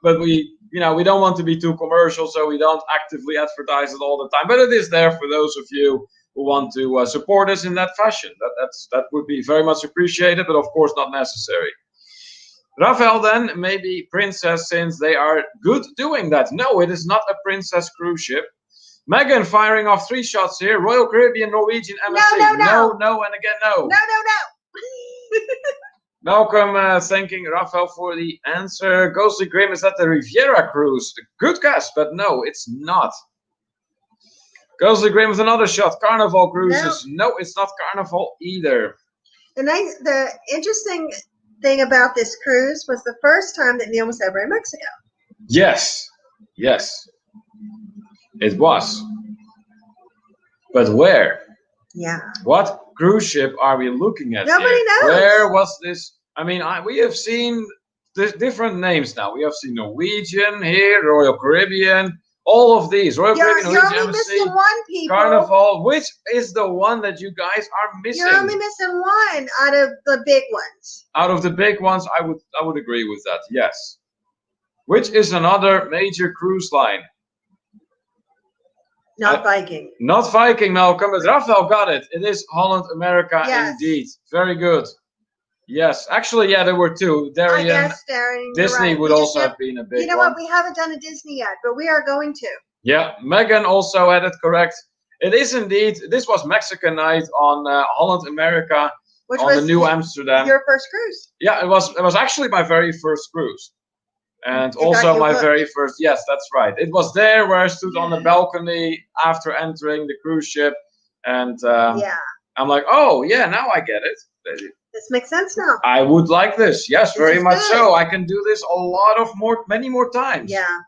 But we don't want to be too commercial, so we don't actively advertise it all the time. But it is there for those of you who want to support us in that fashion. That would be very much appreciated, but of course not necessary. Raphael then, maybe Princess, since they are good doing that. No, it is not a Princess cruise ship. Megan firing off 3 shots here. Royal Caribbean, Norwegian, MSC. No, and again, no. No. Malcolm thanking Raphael for the answer. Ghostly Grim, is that the Riviera cruise? Good guess, but no, it's not. Ghostly Grim with another shot. Carnival cruises. No, it's not Carnival either. The interesting thing about this cruise was the first time that Neil was ever in Mexico. Yes, it was. But where? Yeah. What cruise ship are we looking at? Nobody knows. Where was this? I mean, we have seen different names now. We have seen Norwegian here, Royal Caribbean, all of these. Royal Caribbean, you're Norwegian, only missing one, people. Carnival. Which is the one that you guys are missing? You're only missing one out of the big ones. Out of the big ones, I would agree with that. Yes. Which is another major cruise line? Not Viking. Not Viking, Malcolm, but Raphael got it. It is Holland America, indeed. Very good. Yes, actually, yeah, there were 2. Darien, Disney would also have been a big one. You know what? We haven't done a Disney yet, but we are going to. Yeah, Megan also had it correct. It is indeed. This was Mexican night on Holland America, which on the New Amsterdam. Your first cruise? Yeah, it was actually my very first cruise. And It got also you my hooked. very first, yes, that's right. It was there where I stood on the balcony after entering the cruise ship. And Yeah, I'm like, oh, yeah, now I get it. this makes sense now. I would like this. Yes, This very is much good. so. I can do this many more times. Yeah,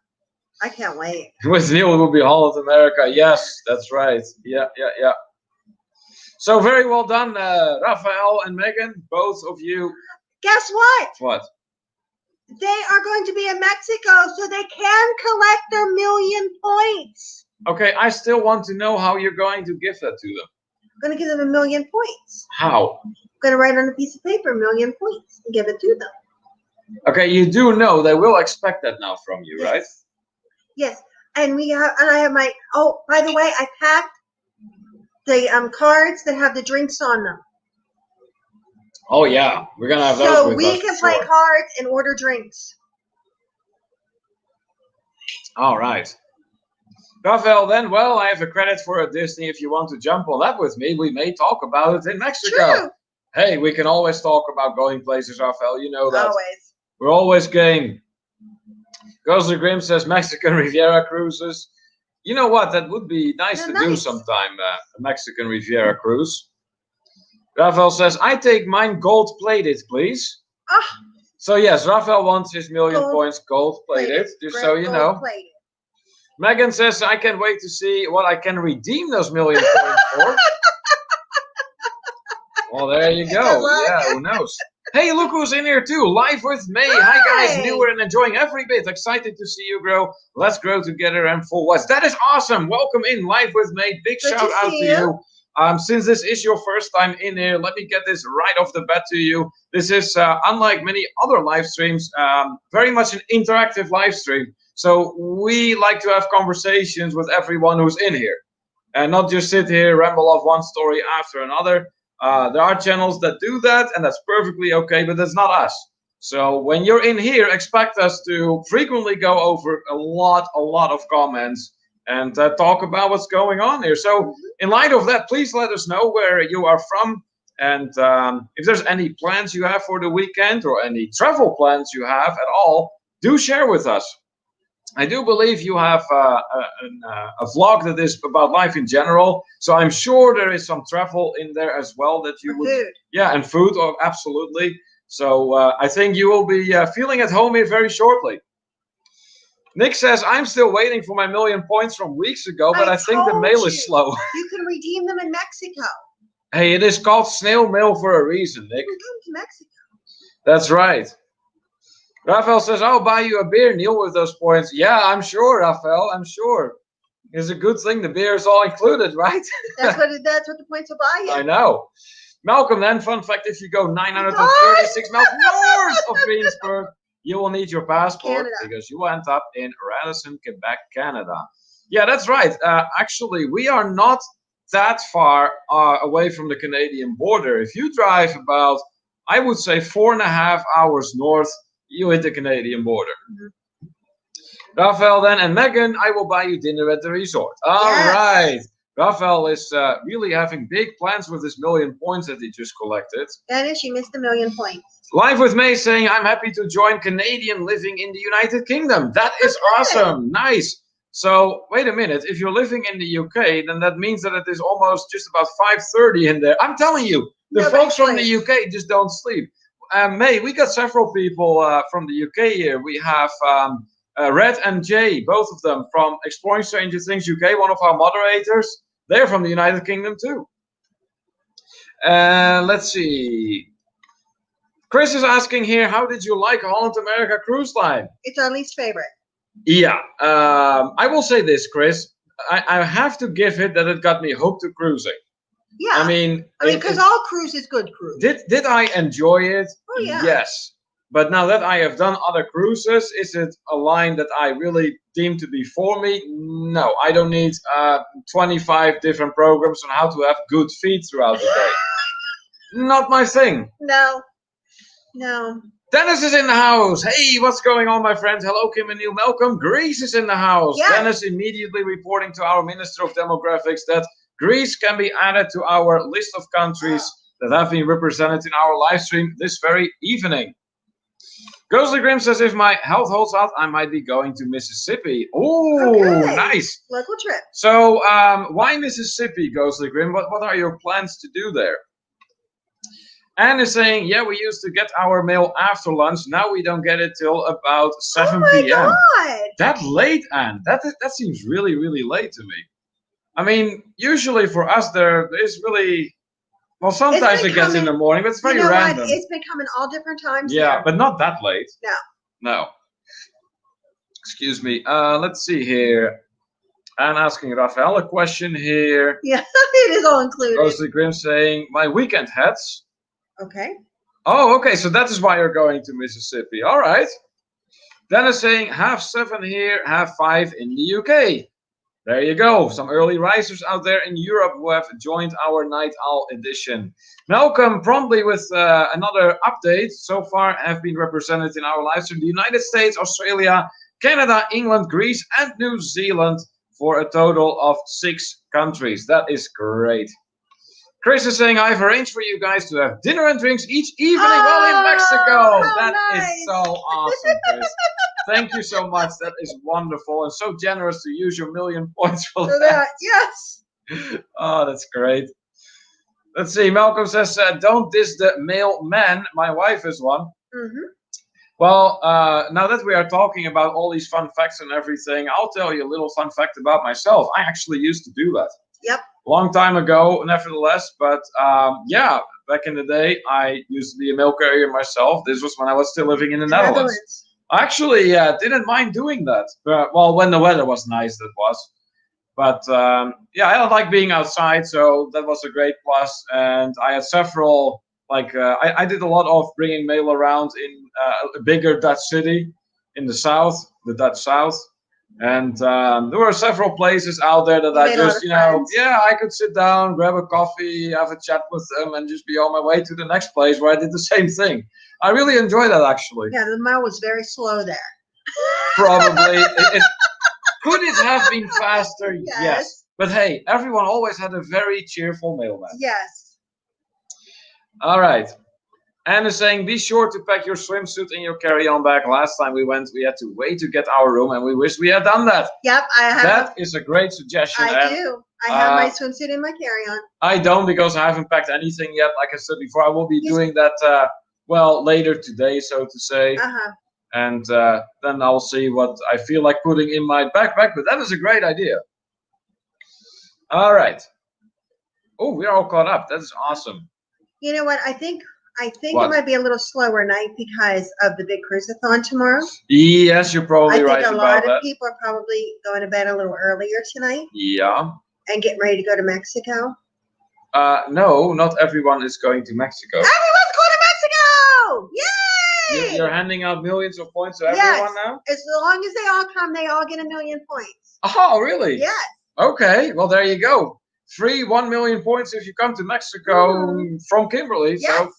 I can't wait. With Neil, it will be Holland America. Yes, that's right. Yeah, yeah, yeah. So very well done, Raphael and Megan, both of you. Guess what? What? They are going to be in Mexico, so they can collect their 1,000,000 points. Okay, I still want to know how you're going to give that to them. I'm going to give them 1,000,000 points. How? I'm going to write on a piece of paper 1,000,000 points and give it to them. Okay, you do know they will expect that now from you, Yes. right? Yes, and I have my. Oh, by the way, I packed the cards that have the drinks on them, Oh yeah, we're gonna have those so with we us. can for play sure. cards and order drinks. All right. Raphael, then, well, I have a credit for a Disney. If you want to jump on that with me, we may talk about it in Mexico. True. Hey, we can always talk about going places, Raphael. You know that. Always. We're always game. Gosler Grimm says Mexican Riviera cruises. You know what? That would be nice They're to do nice. sometime, a Mexican Riviera cruise. Raphael says, I take mine gold plated, please. Ah, So, yes, Raphael wants his 1,000,000 Gold points gold plated, just Great so you know. gold-plated. Megan says, I can't wait to see what I can redeem those 1,000,000 points for. Well, there you go. Good luck. Yeah, who knows? Hey, look who's in here too. Live with May. Hi, guys. Hi. Newer and enjoying every bit. Excited to see you grow. Let's grow together and full West. That is awesome. Welcome in, Live with May. Big Good shout to out see to you. you. Since this is your first time in here, let me get this right off the bat to you. This is, unlike many other live streams, very much an interactive live stream. So we like to have conversations with everyone who's in here and not just sit here, ramble off one story after another. There are channels that do that, and that's perfectly okay, but that's not us. So when you're in here, expect us to frequently go over a lot of comments and talk about what's going on here. So in light of that, please let us know where you are from, and if there's any plans you have for the weekend or any travel plans you have at all, do share with us. I do believe you have a vlog that is about life in general, so I'm sure there is some travel in there as well that you would. Food. Yeah, and food, oh, absolutely. So I think you will be feeling at home here very shortly. Nick says, I'm still waiting for my 1,000,000 points from weeks ago, but I think the told mail you. is slow. You can redeem them in Mexico. Hey, it is called snail mail for a reason, Nick. You can come to Mexico. That's right. Raphael says, I'll buy you a beer, Neil, with those points. Yeah, I'm sure, Raphael, I'm sure. It's a good thing the beer is all included, right? That's what the points will buy you. I know. Malcolm, then, fun fact, if you go 936 miles north of Greensburg, you will need your passport Canada. because you end up in Radisson, Quebec, Canada. Yeah, that's right. Actually, we are not that far away from the Canadian border. If you drive about, I would say, 4.5 hours north, you hit the Canadian border. Raphael, then, and Megan, I will buy you dinner at the resort. All right. Raphael is really having big plans with his 1,000,000 points that he just collected. Dennis, you missed 1,000,000 points. Live with May saying, I'm happy to join Canadian living in the United Kingdom. That is awesome. Nice. So, wait a minute. If you're living in the UK, then that means that it is almost just about 5:30 in there. I'm telling you, the folks from the UK just don't sleep. May, we got several people from the UK here. We have Red and Jay, both of them from Exploring Stranger Things UK, one of our moderators. They're from the United Kingdom too. Let's see. Chris is asking here, how did you like Holland America Cruise Line? It's our least favorite. Yeah, I will say this, Chris. I have to give it that it got me hooked to cruising. Yeah. I mean, because all cruise is good cruise. Did I enjoy it? Oh, yeah. Yes. But now that I have done other cruises, is it a line that I really deem to be for me? No, I don't need 25 different programs on how to have good feet throughout the day. Not my thing. No. Dennis is in the house. Hey, what's going on, my friends? Hello, Kim and Neil. Malcolm. Greece is in the house. Yes. Dennis immediately reporting to our Minister of Demographics that Greece can be added to our list of countries that have been represented in our live stream this very evening. Ghostly Grim says, if my health holds out, I might be going to Mississippi. Ooh, Okay. nice. Local trip. So, why Mississippi, Ghostly Grim? What are your plans to do there? Anne is saying, yeah, we used to get our mail after lunch. Now we don't get it till about 7 p.m. Oh my God. That late, Anne? That seems really, really late to me. I mean, usually for us there is really, well, sometimes it gets in the morning, but it's very random. What? It's been coming all different times. Yeah, but not that late. No. No. Excuse me. Let's see here. I'm asking Raphael a question here. Yeah, it is all included. Ghostly Grim saying, my weekend hats. Okay. Oh, okay, so that is why you're going to Mississippi. All right. Dennis saying, 7:30 here, 5:30 in the UK. There you go. Some early risers out there in Europe who have joined our Night Owl edition. Malcolm promptly with another update. So far have been represented in our live stream the United States, Australia, Canada, England, Greece, and New Zealand for a total of 6 countries. That is great. Chris is saying, I've arranged for you guys to have dinner and drinks each evening while in Mexico. That is so awesome, Chris. Thank you so much. That is wonderful and so generous to use your 1,000,000 points for that. Yes. Oh, that's great. Let's see. Malcolm says, don't diss the male man. My wife is one. Mm-hmm. Well, now that we are talking about all these fun facts and everything, I'll tell you a little fun fact about myself. I actually used to do that. Yep. Long time ago, nevertheless, but yeah, back in the day, I used to be a mail carrier myself. This was when I was still living in the Netherlands. I actually didn't mind doing that. Well, when the weather was nice, that was. But yeah, I don't like being outside, so that was a great plus. And I had several, I did a lot of bringing mail around in a bigger Dutch city in the south, the Dutch south. And there were several places out there that I just, I could sit down, grab a coffee, have a chat with them, and just be on my way to the next place where I did the same thing. I really enjoyed that, actually. Yeah, the mail was very slow there. Probably. Could it have been faster? Yes. But hey, everyone always had a very cheerful mailman. Yes. All right. Anne is saying, be sure to pack your swimsuit in your carry-on bag. Last time we went, we had to wait to get our room, and we wish we had done that. Yep, I have. That is a great suggestion. I do. I have my swimsuit in my carry-on. I don't, because I haven't packed anything yet. Like I said before, I will be doing that, well, later today, so to say. Uh-huh. And then I'll see what I feel like putting in my backpack. But that is a great idea. All right. Oh, we're all caught up. That is awesome. You know what? I think it might be a little slower night because of the big cruisathon tomorrow. Yes, you're probably right about that. I think a lot of people are probably going to bed a little earlier tonight. Yeah. And getting ready to go to Mexico. No, not everyone is going to Mexico. Everyone's going to Mexico! Yay! You're handing out millions of points to everyone now? As long as they all come, they all get 1,000,000 points. Oh, really? Yes. Okay, well, there you go. Free 1,000,000 points if you come to Mexico from Kimberly. Yes. So,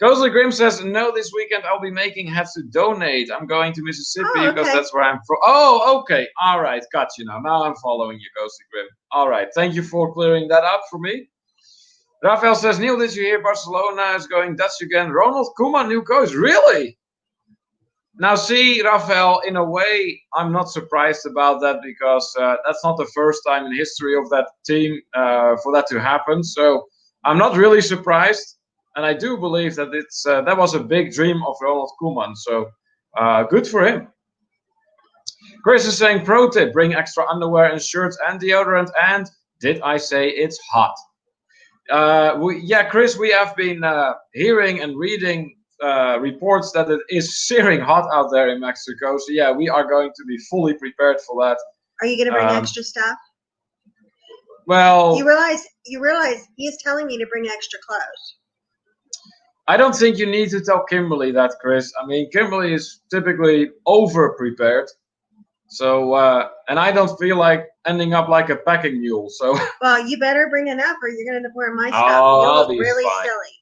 Ghostly Grim says, no, this weekend I'll be making hats to donate. I'm going to Mississippi because that's where I'm from. Oh, okay. All right. Got you now. Now I'm following you, Ghostly Grim. All right. Thank you for clearing that up for me. Raphael says, Neil, did you hear Barcelona is going Dutch again? Ronald Koeman, new coach. Really? Now, see, Raphael, in a way, I'm not surprised about that because that's not the first time in history of that team for that to happen. So I'm not really surprised. And I do believe that that was a big dream of Ronald Koeman. So good for him. Chris is saying, pro tip, bring extra underwear and shirts and deodorant. And did I say it's hot? Chris, we have been hearing and reading reports that it is searing hot out there in Mexico. So yeah, we are going to be fully prepared for that. Are you going to bring extra stuff? Well, you realize he is telling me to bring extra clothes. I don't think you need to tell Kimberly that, Chris. I mean, Kimberly is typically over-prepared. So, and I don't feel like ending up like a packing mule. So. Well, you better bring enough or you're going to end up wearing my stuff. I'll be really fine. Silly.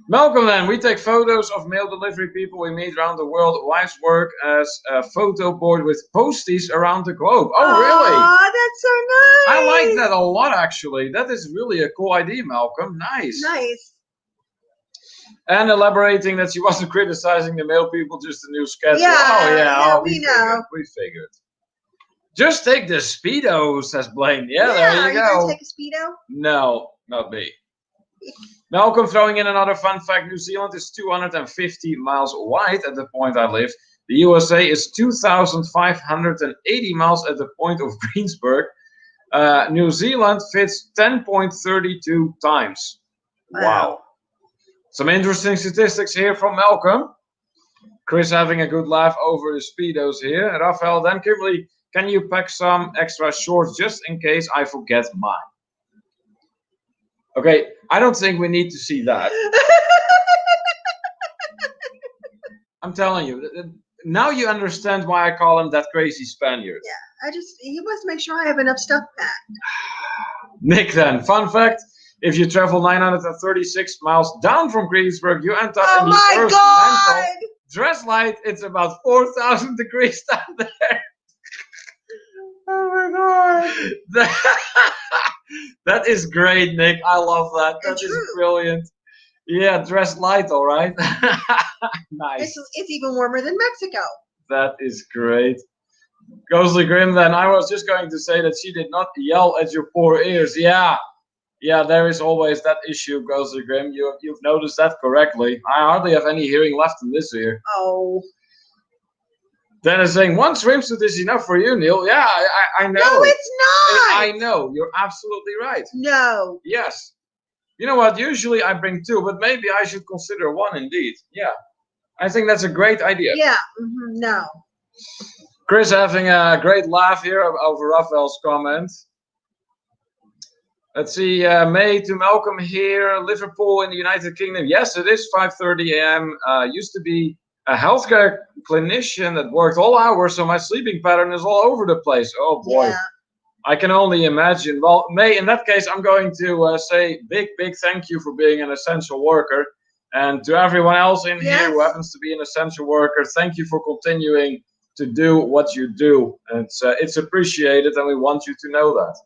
Malcolm, then, we take photos of mail delivery people we meet around the world. Wives work as a photo board with posties around the globe. Oh, really? Oh, that's so nice. I like that a lot, actually. That is really a cool idea, Malcolm. Nice. Nice. And elaborating that she wasn't criticizing the male people, just the new schedule. Yeah, we we know. figured. Just take the Speedo, says Blaine. Yeah, there Are you you gonna go. take a Speedo? No, not me. Malcolm throwing in another fun fact. New Zealand is 250 miles wide at the point I live. The USA is 2,580 miles at the point of Greensburg. New Zealand fits 10.32 times. Wow. Some interesting statistics here from Malcolm. Chris having a good laugh over the Speedos here. Rafael, then Kimberly, can you pack some extra shorts just in case I forget mine? Okay, I don't think we need to see that. I'm telling you, now you understand why I call him that crazy Spaniard. Yeah, he must make sure I have enough stuff packed. Nick then, fun fact, if you travel 936 miles down from Greensburg, you end up in the Earth's mantle. Dress light, it's about 4,000 degrees down there. Oh my god. That is great, Nick. I love that. That is brilliant. Yeah, dress light, all right. Nice. It's even warmer than Mexico. That is great. Ghostly Grim, then I was just going to say that she did not yell at your poor ears. Yeah, there is always that issue, Ghostly Grim. You've noticed that correctly. I hardly have any hearing left in this ear. Oh. Dennis saying, one swimsuit is enough for you, Neil. Yeah, I know. No, it's not. I know. You're absolutely right. No. Yes. You know what? Usually I bring two, but maybe I should consider one indeed. Yeah. I think that's a great idea. Yeah. No. Chris having a great laugh here over Raphael's comment. Let's see. May to Malcolm here. Liverpool in the United Kingdom. Yes, it is 5:30 a.m. Used to be a healthcare clinician that worked all hours, so my sleeping pattern is all over the place. Oh boy. Yeah. I can only imagine. Well, May, in that case, I'm going to say big thank you for being an essential worker. And to everyone else in here who happens to be an essential worker, thank you for continuing to do what you do. And it's appreciated, and we want you to know that.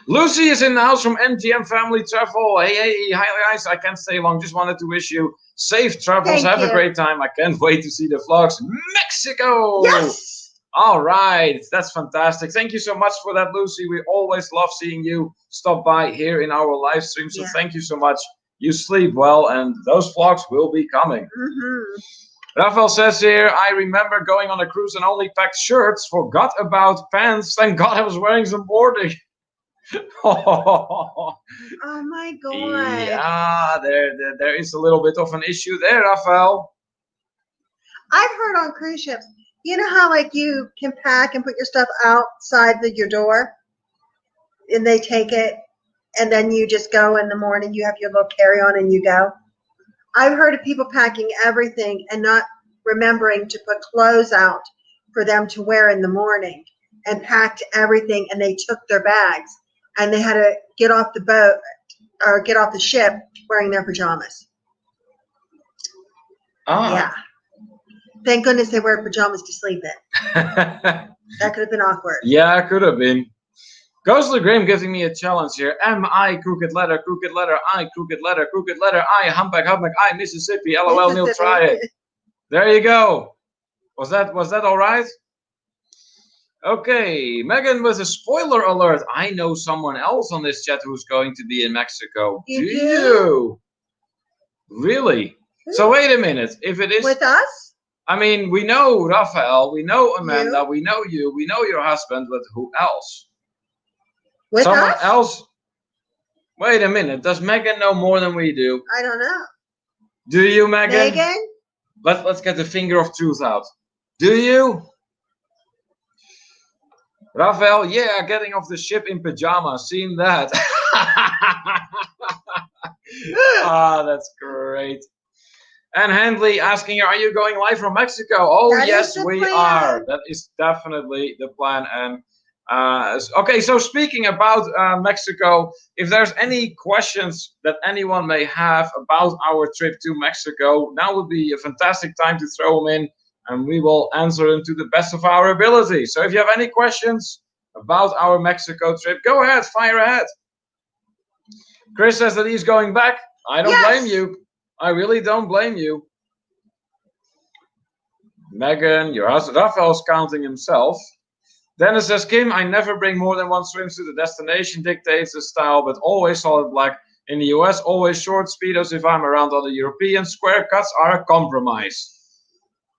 Lucy is in the house from MGM Family Travel. Hey, hi guys. I can't stay long. Just wanted to wish you safe travels. Have a great time. I can't wait to see the vlogs. Mexico! Yes! All right, that's fantastic. Thank you so much for that, Lucy. We always love seeing you stop by here in our live stream. So thank you so much. You sleep well, and those vlogs will be coming. Rafael says here, I remember going on a cruise and only packed shirts, forgot about pants. Thank God I was wearing some boarding. Oh my God. Yeah, there is a little bit of an issue there, Rafael. I've heard on cruise ships, you know how like you can pack and put your stuff outside your door and they take it and then you just go in the morning, you have your little carry-on and you go? I've heard of people packing everything and not remembering to put clothes out for them to wear in the morning and packed everything and they took their bags and they had to get off the boat or get off the ship wearing their pajamas. Yeah. Thank goodness they wear pajamas to sleep in. That could have been awkward. Yeah, it could have been. Ghostly Grim giving me a challenge here. M-I, crooked letter, I, crooked letter, I, humpback, I, Mississippi, LOL, Neil, try it. There you go. Was that all right? Okay, Megan with a spoiler alert. I know someone else on this chat who's going to be in Mexico. Do you? Really? So wait a minute. If it is with us? I mean, we know Raphael, we know Amanda, we know you, we know your husband, but who else? With someone us? Else? Wait a minute. Does Megan know more than we do? I don't know. Do you, Megan? Megan? Let's get the finger of truth out. Do you? Raphael, yeah, getting off the ship in pajamas. Seen that. That's great. And Handley asking, are you going live from Mexico? Oh, yes, we are. That is definitely the plan. And okay, so speaking about Mexico, if there's any questions that anyone may have about our trip to Mexico, now would be a fantastic time to throw them in, and we will answer them to the best of our ability. So if you have any questions about our Mexico trip, go ahead, fire ahead. Chris says that he's going back. I don't blame you. I really don't blame you. Megan, your husband Raphael's counting himself. Dennis says, Kim, I never bring more than one swimsuit. The destination dictates the style, but always solid black. In the US, always short speedos if I'm around other Europeans. Square cuts are a compromise.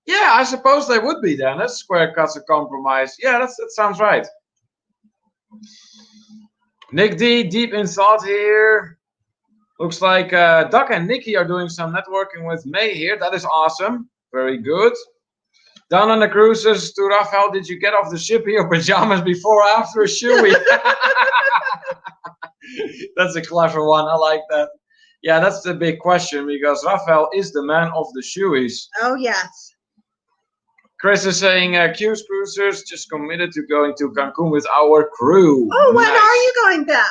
Yeah, I suppose they would be, Dennis. Square cuts a compromise. Yeah, that sounds right. Nick D, deep in thought here. Looks like Doc and Nikki are doing some networking with May here. That is awesome. Very good. Down on the cruises to Raphael, did you get off the ship in your pajamas before or after a shoey? That's a clever one. I like that. Yeah, that's the big question because Raphael is the man of the shoeys. Oh, yes. Chris is saying, Q's Cruisers just committed to going to Cancun with our crew. Oh, when are you going back?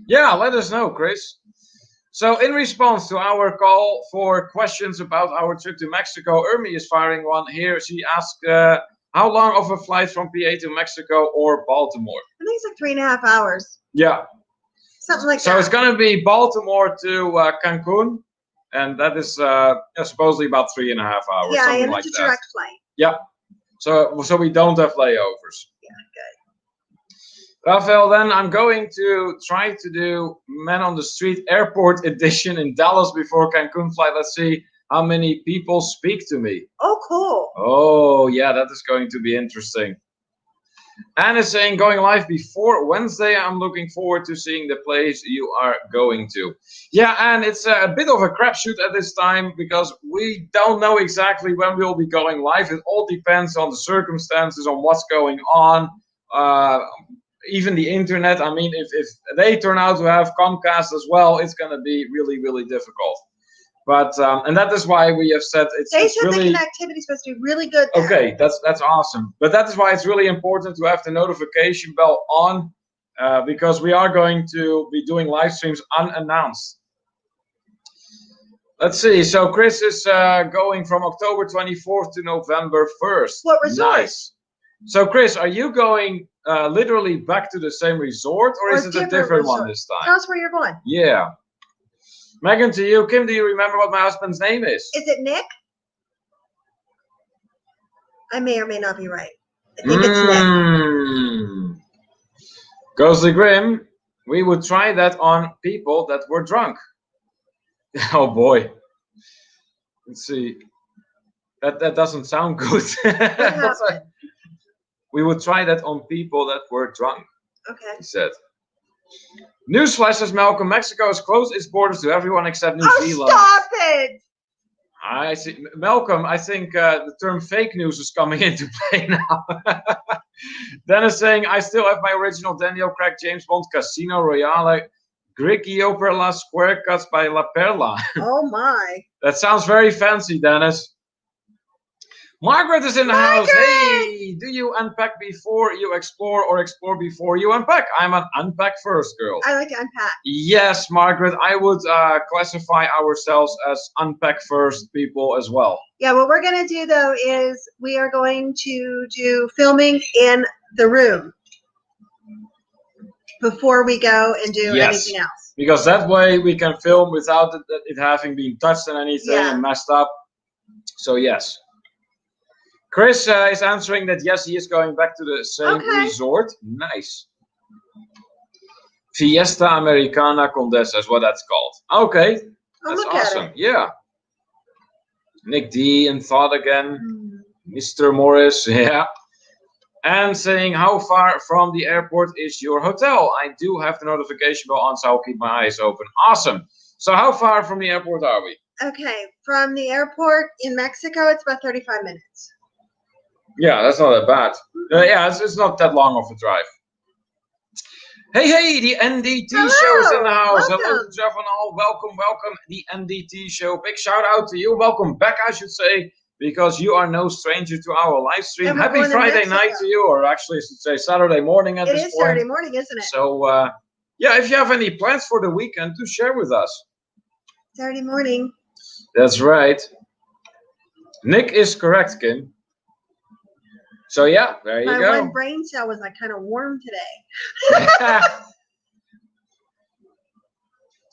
Yeah, let us know, Chris. So in response to our call for questions about our trip to Mexico, Ermi is firing one here. She asked, how long of a flight from PA to Mexico or Baltimore? I think it's like 3.5 hours. Yeah. Something like that. So it's going to be Baltimore to Cancun, and that is supposedly about 3.5 hours. Yeah, something and like it's a that. direct flight. Yeah. So we don't have layovers. Yeah, good. Raphael, then I'm going to try to do Man on the Street Airport edition in Dallas before Cancun flight. Let's see how many people speak to me. Oh, cool. Oh, yeah, that is going to be interesting. Anne is saying going live before Wednesday. I'm looking forward to seeing the place you are going to. Yeah, and it's a bit of a crapshoot at this time because we don't know exactly when we'll be going live. It all depends on the circumstances, on what's going on. Even the internet. I mean, if they turn out to have Comcast as well, it's going to be really, really difficult. But and that is why we have said it's really the connectivity is supposed to be really good there. Okay, that's awesome. But that is why it's really important to have the notification bell on because we are going to be doing live streams unannounced. Let's see. So Chris is going from October 24th to November 1st. What resort? Nice. So Chris, are you going literally back to the same resort, or is it a different one this time? Tell us where you're going. Yeah. Megan, to you. Kim, do you remember what my husband's name is? Is it Nick? I may or may not be right. I think it's Nick. Ghostly Grim, we would try that on people that were drunk. Oh boy. Let's see. That doesn't sound good. We would try that on people that were drunk. Okay. He said. Newsflash, says Malcolm, Mexico has closed its borders to everyone except New Zealand. Stop it! I see. Malcolm, I think the term fake news is coming into play now. Dennis saying, I still have my original Daniel Craig James Bond Casino Royale Grigio per la Square Cuts by La Perla. Oh my. That sounds very fancy, Dennis. Margaret is in the house. Hey, do you unpack before you explore or explore before you unpack? I'm an unpack first girl. I like to unpack. Yes, Margaret, I would classify ourselves as unpack first people as well. Yeah, what we're going to do though is we are going to do filming in the room before we go and do anything else. Because that way we can film without it having been touched and anything and messed up. So yes. Chris is answering that yes, he is going back to the same resort. Nice. Fiesta Americana Condesa is what that's called. Okay, that's awesome. Yeah. Nick D in thought again. Mr. Morris, yeah. And saying, how far from the airport is your hotel? I do have the notification bell on, so I'll keep my eyes open. Awesome. So how far from the airport are we? Okay, from the airport in Mexico, it's about 35 minutes. Yeah, that's not that bad. Yeah, it's not that long of a drive. Hey, the NDT show is in the house. Hello to Javanal. Welcome. The NDT show. Big shout out to you. Welcome back, I should say, because you are no stranger to our live stream. Happy Friday night to you, or actually, I should say Saturday morning at this point. It is Saturday morning, isn't it? So, yeah, if you have any plans for the weekend, do share with us. Saturday morning. That's right. Nick is correct, Kim. So yeah, there you go. My one brain cell was like kind of warm today.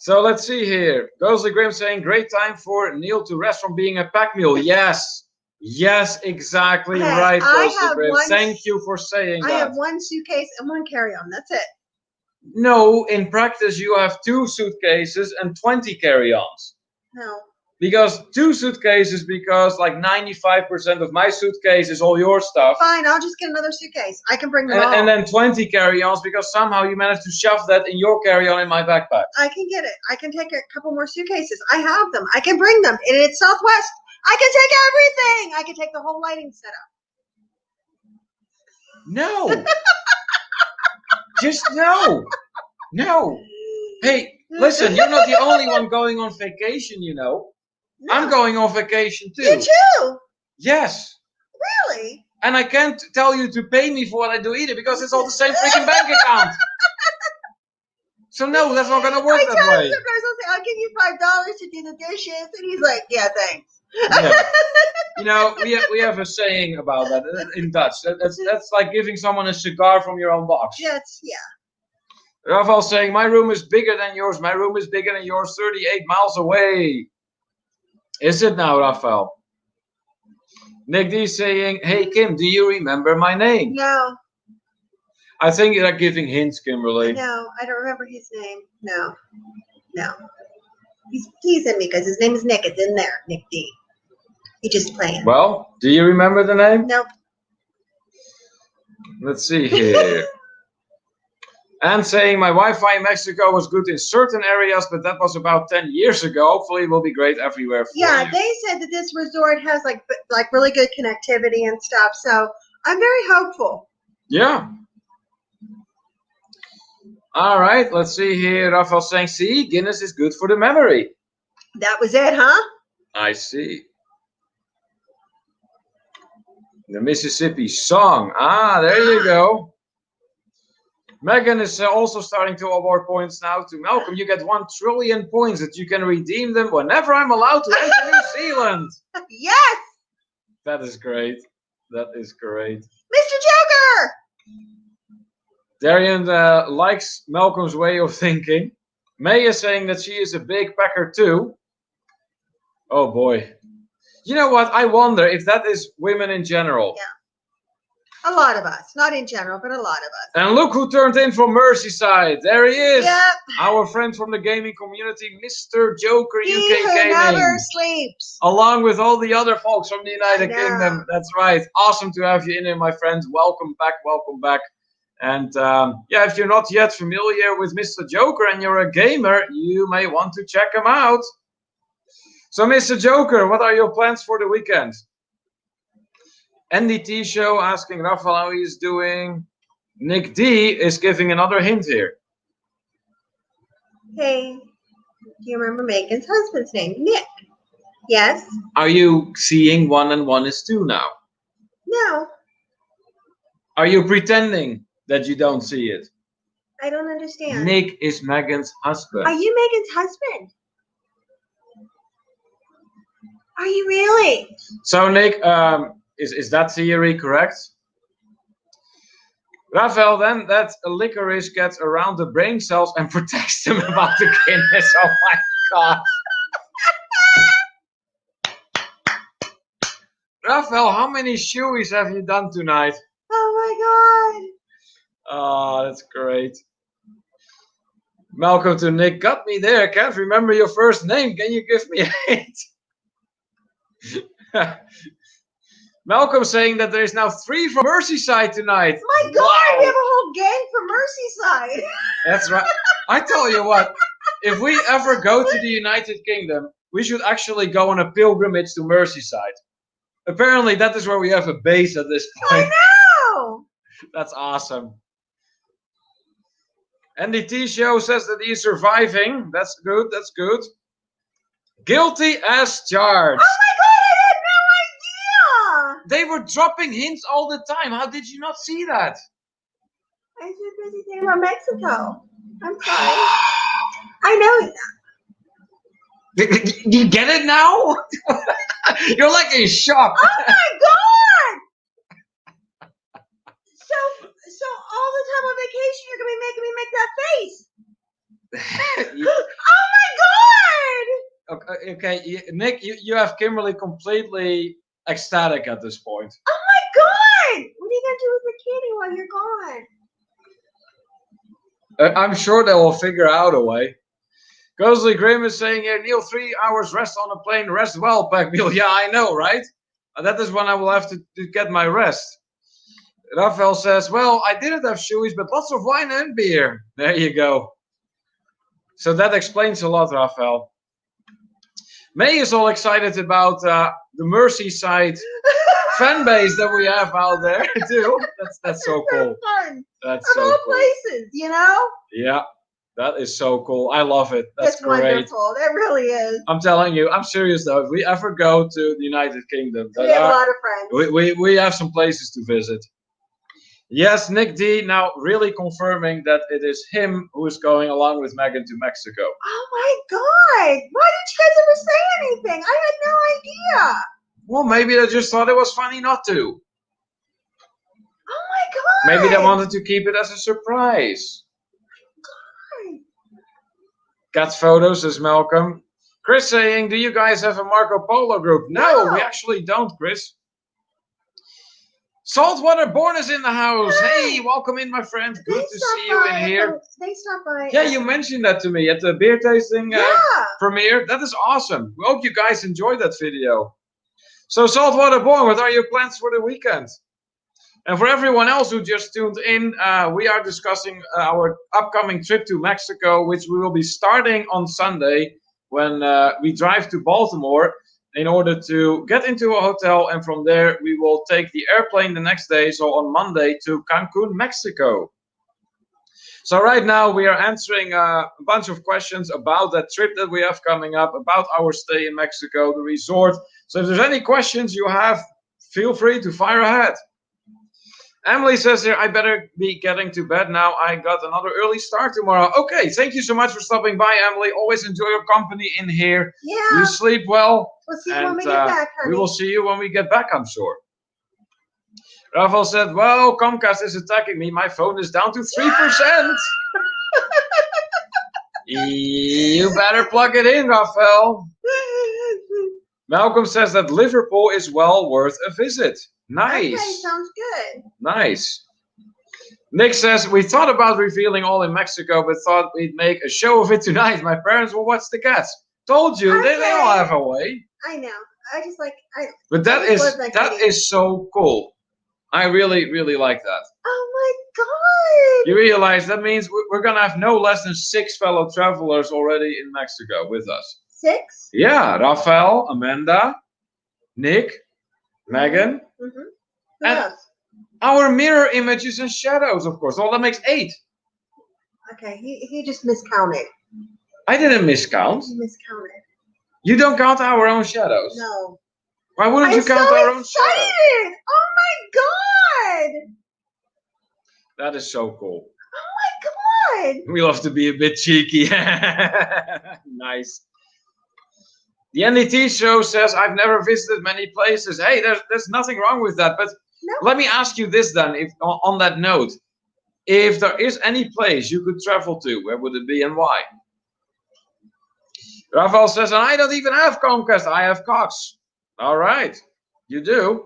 So let's see here. Ghostly Grim saying, great time for Neil to rest from being a pack mule. Yes. Yes, exactly Hey, right, I Ghostly have Grim. one- Thank you for saying I that. have one suitcase and one carry-on. That's it. No, in practice you have 2 suitcases and 20 carry-ons. No. Because 2 suitcases, because like 95% of my suitcase is all your stuff. Fine, I'll just get another suitcase. I can bring them all. And then 20 carry-ons because somehow you managed to shove that in your carry-on in my backpack. I can get it. I can take a couple more suitcases. I have them. I can bring them. And it's Southwest. I can take everything. I can take the whole lighting setup. No. Just no. No. Hey, listen, you're not the only one going on vacation, you know. No. I'm going on vacation too. You too? Yes. Really? And I can't tell you to pay me for what I do either because it's all the same freaking bank account. So no, that's not gonna work I that tell him way. sometimes I'll say, I'll give you $5 to do the dishes. And he's like, yeah, thanks. Yeah. You know, we have a saying about that in Dutch. That's like giving someone a cigar from your own box. Yes, yeah. Rafael saying, my room is bigger than yours. My room is bigger than yours, 38 miles away. Is it now, Rafael? Nick D saying, hey, Kim, do you remember my name? No. I think you're giving hints, Kimberly. No, I don't remember his name. No. No. He's teasing me because his name is Nick. It's in there, Nick D. He just playing. Well, do you remember the name? Nope. Let's see here. And saying my Wi-Fi in Mexico was good in certain areas, but that was about 10 years ago. Hopefully it will be great everywhere for Yeah, you. they said that this resort has like really good connectivity and stuff. So I'm very hopeful. Yeah. All right, let's see here. Rafael saying, see, Guinness is good for the memory. That was it, huh? I see. The Mississippi song. Ah, there you go. Megan is also starting to award points now to Malcolm. You get 1 trillion points that you can redeem them whenever I'm allowed to enter New Zealand. Yes! That is great. That is great. Mr. Joker! Darian likes Malcolm's way of thinking. May is saying that she is a big packer too. Oh boy. You know what? I wonder if that is women in general. Yeah. A lot of us. Not in general, but a lot of us. And look who turned in from Merseyside. There he is. Yep. Our friend from the gaming community, Mr. Joker He UK who Gaming. never sleeps. Along with all the other folks from the United I know. Kingdom. That's right. Awesome to have you in here, my friend. Welcome back. Welcome back. And yeah, if you're not yet familiar with Mr. Joker and you're a gamer, you may want to check him out. So, Mr. Joker, what are your plans for the weekend? NDT Show asking Rafael how he is doing. Nick D is giving another hint here. Hey, do you remember Megan's husband's name? Nick. Yes? Are you seeing 1 and 1 is 2 now? No. Are you pretending that you don't see it? I don't understand. Nick is Megan's husband. Are you Megan's husband? Are you really? So, Nick, is that theory correct? Rafael, then that licorice gets around the brain cells and protects them about the Guinness. Oh my god. Rafael, how many shoeies have you done tonight? Oh my Oh, that's great. Malcolm to Nick, got me there. Can't remember your first name. Can you give me a hint? Malcolm saying that there is now 3 from Merseyside tonight. God. My God, Wow. we have a whole gang from Merseyside. That's right. I tell you what, if we ever go to the United Kingdom, we should actually go on a pilgrimage to Merseyside. Apparently, that is where we have a base at this point. I know. That's awesome. NDT Show says that he's surviving. That's good. That's good. Guilty as charged. Oh my God, I had no idea. They were dropping hints all the time. How did you not see that? I was just busy thinking about Mexico. I'm sorry. I know. You get it now? You're like in shock. Oh my God! So all the time on vacation, you're gonna be making me make that face. Oh my Okay, Nick, you have Kimberly completely ecstatic at this point. Oh my God! What are you gonna do with the kitty while you're gone? I'm sure they will figure out a way. Ghostly Grim is saying here, Neil, 3 hours rest on a plane, rest well, Pack Neil. Yeah, I know, right? That is when I will have to get my rest. Raphael says, well, I didn't have shoeies, but lots of wine and beer. There you go. So that explains a lot, Raphael. May is all excited about the Merseyside fan base that we have out there too. That's so cool. Fun. That's Of so all cool. places, you know? Yeah, that is so cool. I love it. That's great. Wonderful. It really is. I'm telling you, I'm serious though. If we ever go to the United Kingdom, We have a lot of friends. we have some places to visit. Yes, Nick D now really confirming that it is him who is going along with Megan to Mexico. Oh my God! Why didn't you guys ever say anything? I had no idea. Well, maybe they just thought it was funny not to. Oh my God! Maybe they wanted to keep it as a surprise. God. Got photos, says Malcolm. Chris saying, do you guys have a Marco Polo group? No, we actually don't, Chris. Saltwater Born is in the house. Hey, welcome in, my friend. Good to see you in here. They stopped by. Yeah, you mentioned that to me at the beer tasting premiere. That is awesome. We hope you guys enjoyed that video. So, Saltwater Born, what are your plans for the weekend? And for everyone else who just tuned in, we are discussing our upcoming trip to Mexico, which we will be starting on Sunday when we drive to Baltimore in order to get into a hotel. And from there, we will take the airplane the next day, so on Monday, to Cancun, Mexico. So right now, we are answering a bunch of questions about that trip that we have coming up, about our stay in Mexico, the resort. So if there's any questions you have, feel free to fire ahead. Emily says here, I better be getting to bed now. I got another early start tomorrow. Okay, thank you so much for stopping by, Emily. Always enjoy your company in here. Yeah. You sleep well. We'll see you when we get back, honey. We will see you when we get back, I'm sure. Rafael said, well, Comcast is attacking me. My phone is down to 3%. You better plug it in, Rafael. Malcolm says that Liverpool is well worth a visit. Nice. Okay, sounds good. Nice. Nick says, we thought about revealing all in Mexico, but thought we'd make a show of it tonight. My parents will watch the cats. Told you, they all have a way. I know. I just like, but that is so cool. I really, really like that. Oh my God. You realize that means we're going to have no less than 6 fellow travelers already in Mexico with us. 6? Yeah, Rafael, Amanda, Nick, Megan, and our mirror images and shadows, of course. Well, that makes 8. Okay, he just miscounted. I didn't miscount. He miscounted. You don't count our own shadows? No. Why wouldn't you count our own shadows? Oh my God! That is so cool. Oh my God! We love to be a bit cheeky. Nice. The NDT show says, I've never visited many places. Hey, there's nothing wrong with that. But let me ask you this then, if on that note. If there is any place you could travel to, where would it be and why? Rafael says, and I don't even have Comcast. I have Cox. All right. You do.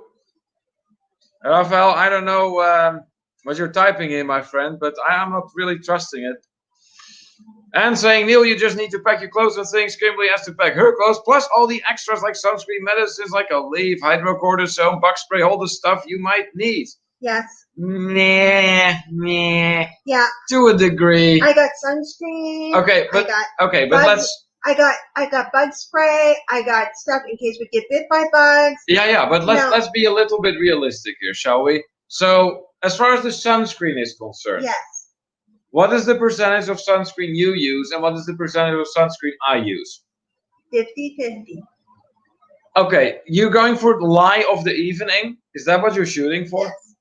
Rafael, I don't know what you're typing in, my friend, but I am not really trusting it. And saying, Neil, you just need to pack your clothes and things. Kimberly has to pack her clothes, plus all the extras like sunscreen, medicines like a leaf, hydrocortisone, bug spray, all the stuff you might need. Yes. Nah. Yeah. To a degree. I got sunscreen. Okay, but I got bug spray. I got stuff in case we get bit by bugs. Yeah, but let's be a little bit realistic here, shall we? So, as far as the sunscreen is concerned. Yes. What is the percentage of sunscreen you use, and what is the percentage of sunscreen I use? 50-50. Okay, you're going for the lie of the evening? Is that what you're shooting for? Yes.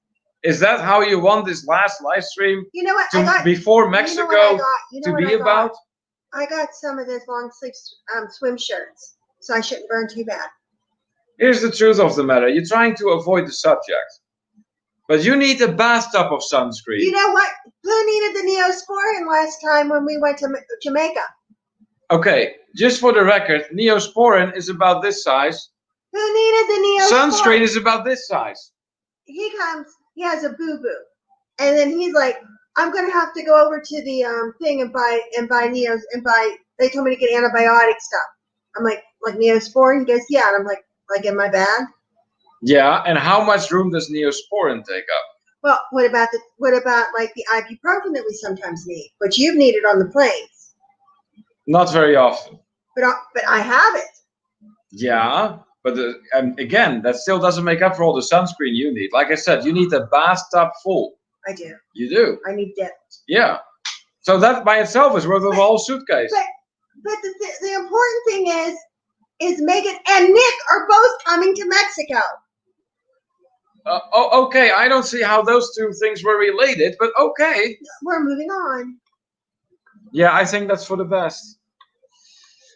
Is that how you want this last live stream? You know what? Before Mexico to be about? I got some of those long sleeve swim shirts, so I shouldn't burn too bad. Here's the truth of the matter. You're trying to avoid the subject. But you need a bathtub of sunscreen. You know what? Who needed the Neosporin last time when we went to Jamaica? Okay, just for the record, Neosporin is about this size. Who needed the Neosporin? Sunscreen is about this size. He comes, he has a boo-boo. And then he's like, I'm going to have to go over to the thing and buy Neos, they told me to get antibiotic stuff. I'm like Neosporin? He goes, yeah. And I'm like in my bag? Yeah, and how much room does Neosporin take up? Well, what about like the ibuprofen that we sometimes need, which you've needed on the planes? Not very often. But I have it. Yeah, but and again, that still doesn't make up for all the sunscreen you need. Like I said, you need a bathtub full. I do. You do. I need dip. Yeah. So that by itself is worth of a whole suitcase. But the important thing is Megan and Nick are both coming to Mexico. Okay, I don't see how those two things were related, but okay. We're moving on. Yeah, I think that's for the best.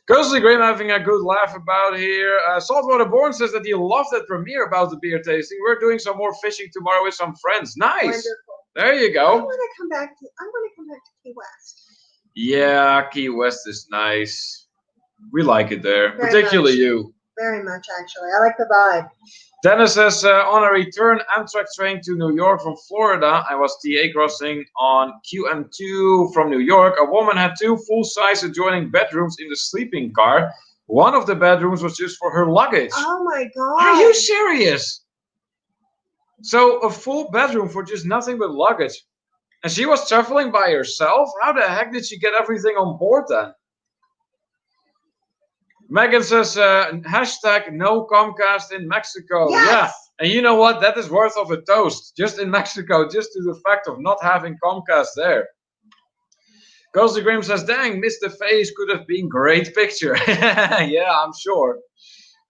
Ghostly Grim having a good laugh about here. Saltwater Born says that he loved that premiere about the beer tasting. We're doing some more fishing tomorrow with some friends. Nice. Wonderful. There you go. I want to come back to Key West. Yeah, Key West is nice. We like it there, Very particularly much. you. Very much, actually. I like the vibe. Dennis says, on a return Amtrak train to New York from Florida, I was TA crossing on QM2 from New York. A woman had two full-size adjoining bedrooms in the sleeping car. One of the bedrooms was just for her luggage. Oh my God. Are you serious? So a full bedroom for just nothing but luggage. And she was traveling by herself? How the heck did she get everything on board then? Megan says, hashtag no Comcast in Mexico. Yes. Yeah, and you know what? That is worth of a toast. Just in Mexico, just to the fact of not having Comcast there. Ghostly Grim says, dang, missed the face. Could have been great picture. Yeah, I'm sure.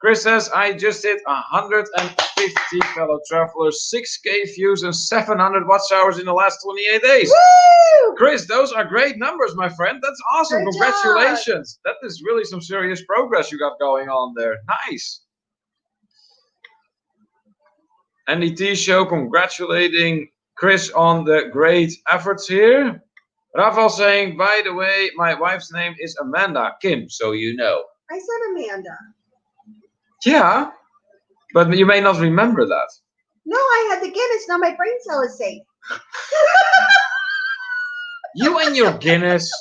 Chris says, I just hit 150 fellow travelers, 6K views, and 700 watch hours in the last 28 days. Woo! Chris, those are great numbers, my friend. That's awesome. Great Congratulations. That is really some serious progress you got going on there. Nice. NDT show congratulating Chris on the great efforts here. Rafael saying, by the way, my wife's name is Amanda Kim, so you know. I said Amanda. Yeah, but you may not remember that. No, I had the Guinness. Now my brain cell is safe. You and your Guinness.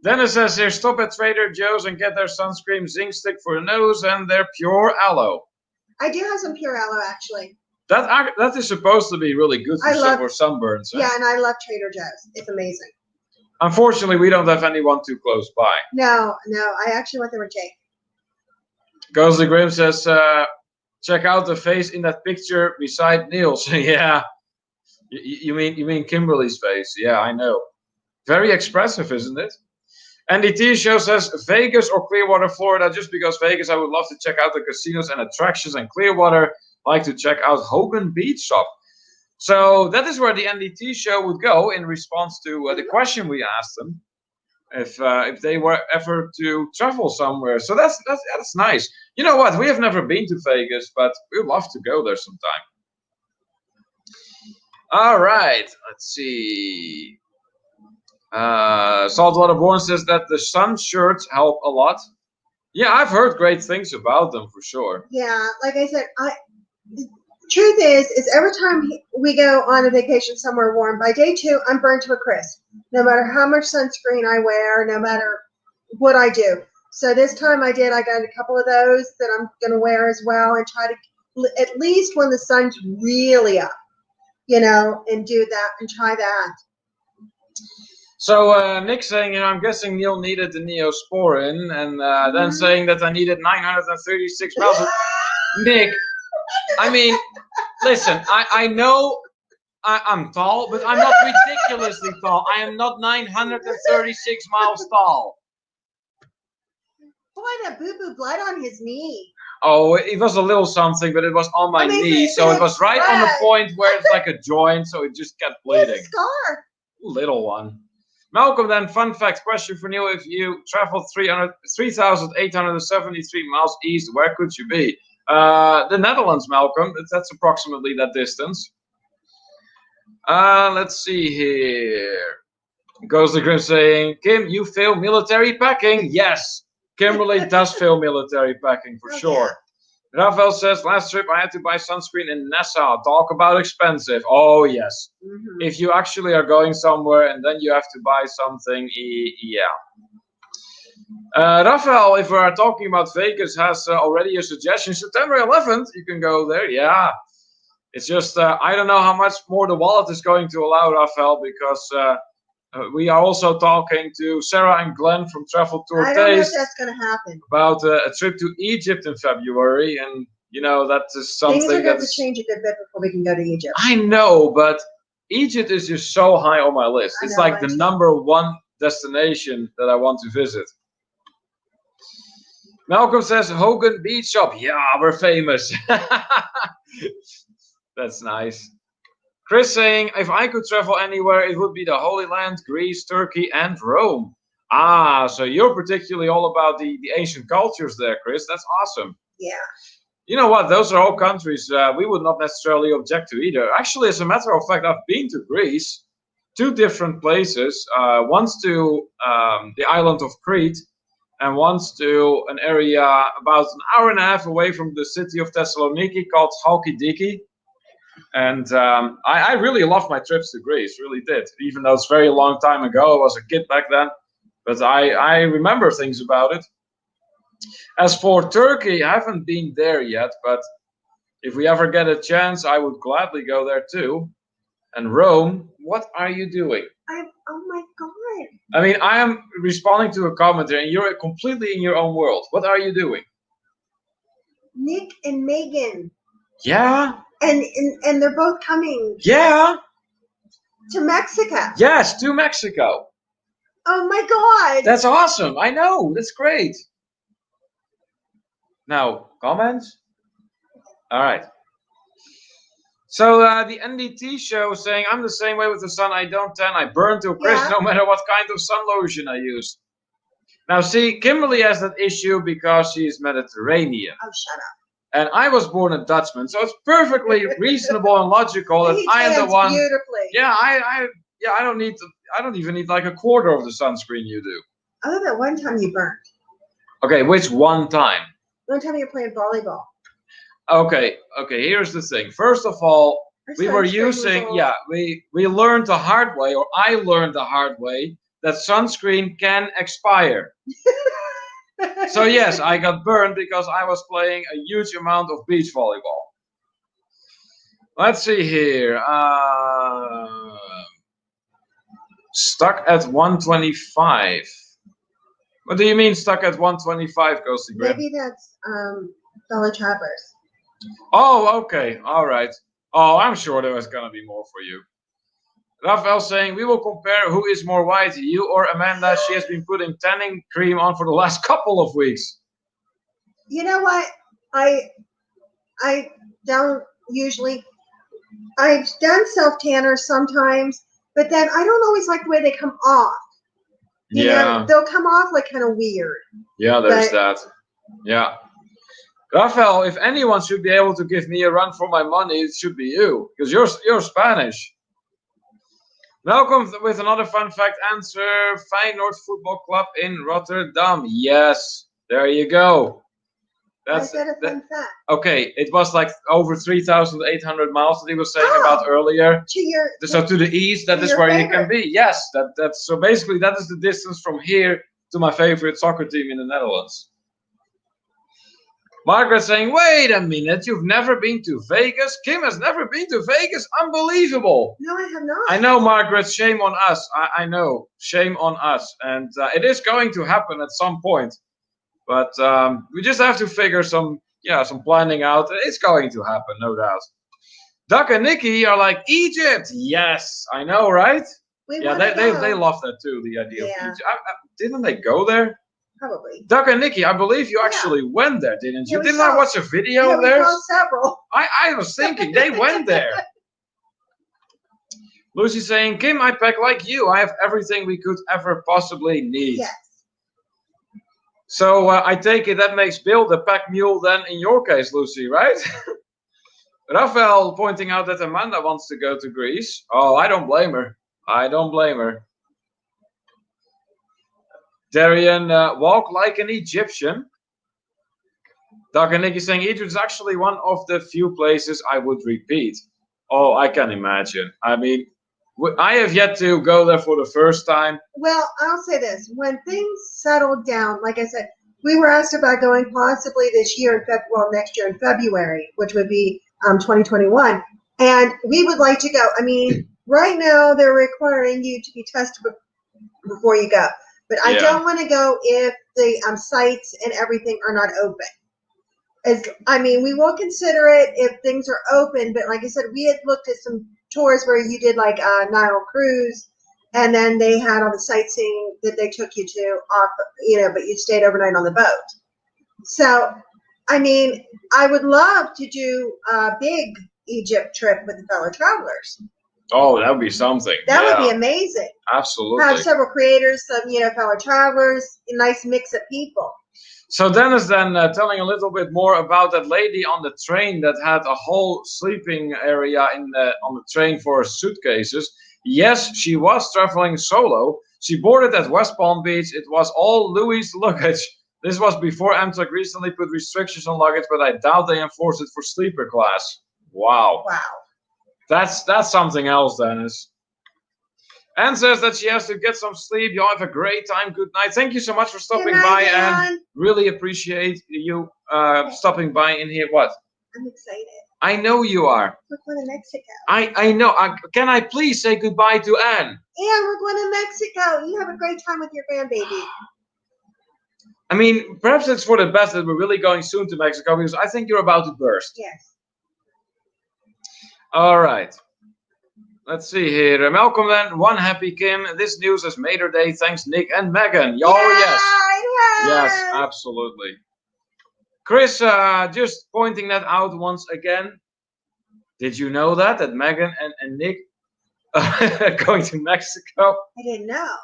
Dennis says here, stop at Trader Joe's and get their sunscreen zinc stick for the nose and their pure aloe. I do have some pure aloe, actually. That is supposed to be really good for sunburns. Yeah, and I love Trader Joe's. It's amazing. Unfortunately, we don't have anyone too close by. No, I actually want them with Jake. Ghostly Grim says, check out the face in that picture beside Niels. Yeah. You mean Kimberly's face? Yeah, I know. Very expressive, isn't it? NDT show says Vegas or Clearwater, Florida. Just because Vegas, I would love to check out the casinos and attractions, and Clearwater, like to check out Hogan Beach Shop. So that is where the NDT show would go in response to the question we asked them, if they were ever to travel somewhere. So that's nice. You know what? We have never been to Vegas, but we'd love to go there sometime. All right, let's see. Saltwater Born says that the sun shirts help a lot. Yeah, I've heard great things about them for sure. Yeah, like I said, the truth is every time we go on a vacation somewhere warm, by day 2, I'm burned to a crisp. No matter how much sunscreen I wear, no matter what I do. So this time I got a couple of those that I'm going to wear as well, and try to, at least when the sun's really up, and do that and try that. So Nick saying, I'm guessing Neil needed the Neosporin, and then saying that I needed 936 miles. Nick, I mean, listen, I know I'm tall, but I'm not ridiculously tall. I am not 936 miles tall. Boy, that boo-boo blood on his knee. Oh, it was a little something, but it was on my knee, so it was right on the point where it's like a joint, so it just kept bleeding. It's a scar. Little one. Malcolm, then, fun fact question for Neil. If you traveled 3,873 miles east, where could you be? The Netherlands, Malcolm. That's approximately that distance. Let's see here. Goes the Grim saying, Kim, you fail military packing. Yes, Kimberly does fail military packing for sure. Rafael says, last trip I had to buy sunscreen in Nassau. Talk about expensive. Oh, yes. If you actually are going somewhere and then you have to buy something, yeah. Rafael, if we are talking about Vegas, has already a suggestion. September 11th, you can go there. Yeah. It's just, I don't know how much more the wallet is going to allow, Rafael, because we are also talking to Sarah and Glenn from Travel Tour I don't know if Taste that's going to happen. about a trip to Egypt in February. And, you know, that is something Things are going to that's... change a good bit before we can go to Egypt. I know, but Egypt is just so high on my list. It's like the #1 destination that I want to visit. Malcolm says Hogan Beach Shop. Yeah, we're famous. That's nice. Chris saying, if I could travel anywhere, it would be the Holy Land, Greece, Turkey, and Rome. Ah, so you're particularly all about the ancient cultures there, Chris. That's awesome. Yeah. You know what? Those are all countries we would not necessarily object to either. Actually, as a matter of fact, I've been to Greece, 2 different places. Once to the island of Crete, and once to an area about an hour and a half away from the city of Thessaloniki called Halkidiki. And I really loved my trips to Greece, really did. Even though it's a very long time ago, I was a kid back then. But I remember things about it. As for Turkey, I haven't been there yet, but if we ever get a chance, I would gladly go there too. And Rome, what are you doing? Oh my God. I mean, I am responding to a commenter and you're completely in your own world. What are you doing? Nick and Megan. Yeah. And they're both coming. Yeah. To Mexico. Yes, to Mexico. Oh my God. That's awesome. I know. That's great. Now, comments? All right. So the NDT show saying, I'm the same way with the sun. I don't tan. I burn to a crisp no matter what kind of sun lotion I use. Now, see, Kimberly has that issue because she's Mediterranean. Oh, shut up. And I was born a Dutchman, so it's perfectly reasonable and logical that I am the one. Beautifully. Yeah, I don't even need like a quarter of the sunscreen you do. Other than one time you burnt. Okay, which one time? One time you're playing volleyball. Okay, here's the thing. First of all, we were using, we learned the hard way, or I learned the hard way, that sunscreen can expire. So yes, I got burned because I was playing a huge amount of beach volleyball. Let's see here. Stuck at 125. What do you mean stuck at 125, Ghosty Grim? Maybe that's Dollar Travelers. Oh, okay. All right. Oh, I'm sure there was going to be more for you. Rafael saying, we will compare who is more white, you or Amanda. She has been putting tanning cream on for the last couple of weeks. You know what? I don't usually. I've done self-tanners sometimes, but then I don't always like the way they come off. You know, they'll come off like kind of weird. Yeah, there's that. Yeah. Rafael, if anyone should be able to give me a run for my money, it should be you, because you're Spanish. Welcome with another fun fact answer. Feyenoord Football Club in Rotterdam. Yes, there you go. That's a fun fact. Okay, it was like over 3,800 miles that he was saying about earlier. To the east, that is where you can be. Yes, that's so basically that is the distance from here to my favorite soccer team in the Netherlands. Margaret saying, wait a minute, you've never been to Vegas? Kim has never been to Vegas? Unbelievable. No, I have not. I know, Margaret, shame on us. I know, shame on us. And it is going to happen at some point. But we just have to figure some planning out. It's going to happen, no doubt. Duck and Nikki are like, Egypt. Yes, I know, right? They love that too, the idea of Egypt. Didn't they go there? Probably. Duck and Nikki, I believe you actually went there, didn't you? Didn't I watch a video of there? Several. I was thinking they went there. Lucy saying, Kim, I pack like you. I have everything we could ever possibly need. Yes. So I take it that makes Bill the pack mule then in your case, Lucy, right? Rafael pointing out that Amanda wants to go to Greece. Oh, I don't blame her. I don't blame her. Darian, walk like an Egyptian. Doug and Nicky saying Egypt is actually one of the few places I would repeat. Oh, I can imagine. I mean, I have yet to go there for the first time. Well, I'll say this. When things settled down, like I said, we were asked about going possibly this year, next year in February, which would be 2021. And we would like to go. I mean, right now they're requiring you to be tested before you go. But I don't want to go if the sites and everything are not open. We will consider it if things are open. But like I said, we had looked at some tours where you did like a Nile cruise, and then they had all the sightseeing that they took you to off, but you stayed overnight on the boat. So, I would love to do a big Egypt trip with the fellow travelers. Oh, that would be something. That would be amazing. Absolutely. Have several creators, some fellow travelers, a nice mix of people. So Dennis then telling a little bit more about that lady on the train that had a whole sleeping area on the train for suitcases. Yes, she was traveling solo. She boarded at West Palm Beach. It was all Louis' luggage. This was before Amtrak recently put restrictions on luggage, but I doubt they enforced it for sleeper class. Wow. That's something else, Dennis. Anne says that she has to get some sleep. You all have a great time. Good night. Thank you so much for stopping by, Anne. Really appreciate you stopping by in here. What? I'm excited. I know you are. We're going to Mexico. I know. Can I please say goodbye to Anne? Yeah, we're going to Mexico. You have a great time with your grandbaby. I mean, perhaps it's for the best that we're really going soon to Mexico, because I think you're about to burst. Yes. All right. Let's see here. Malcolm then, one happy Kim. This news has made her day. Thanks, Nick and Megan. Yes. Yes, absolutely. Chris, just pointing that out once again. Did you know that Megan and Nick are going to Mexico? I didn't know.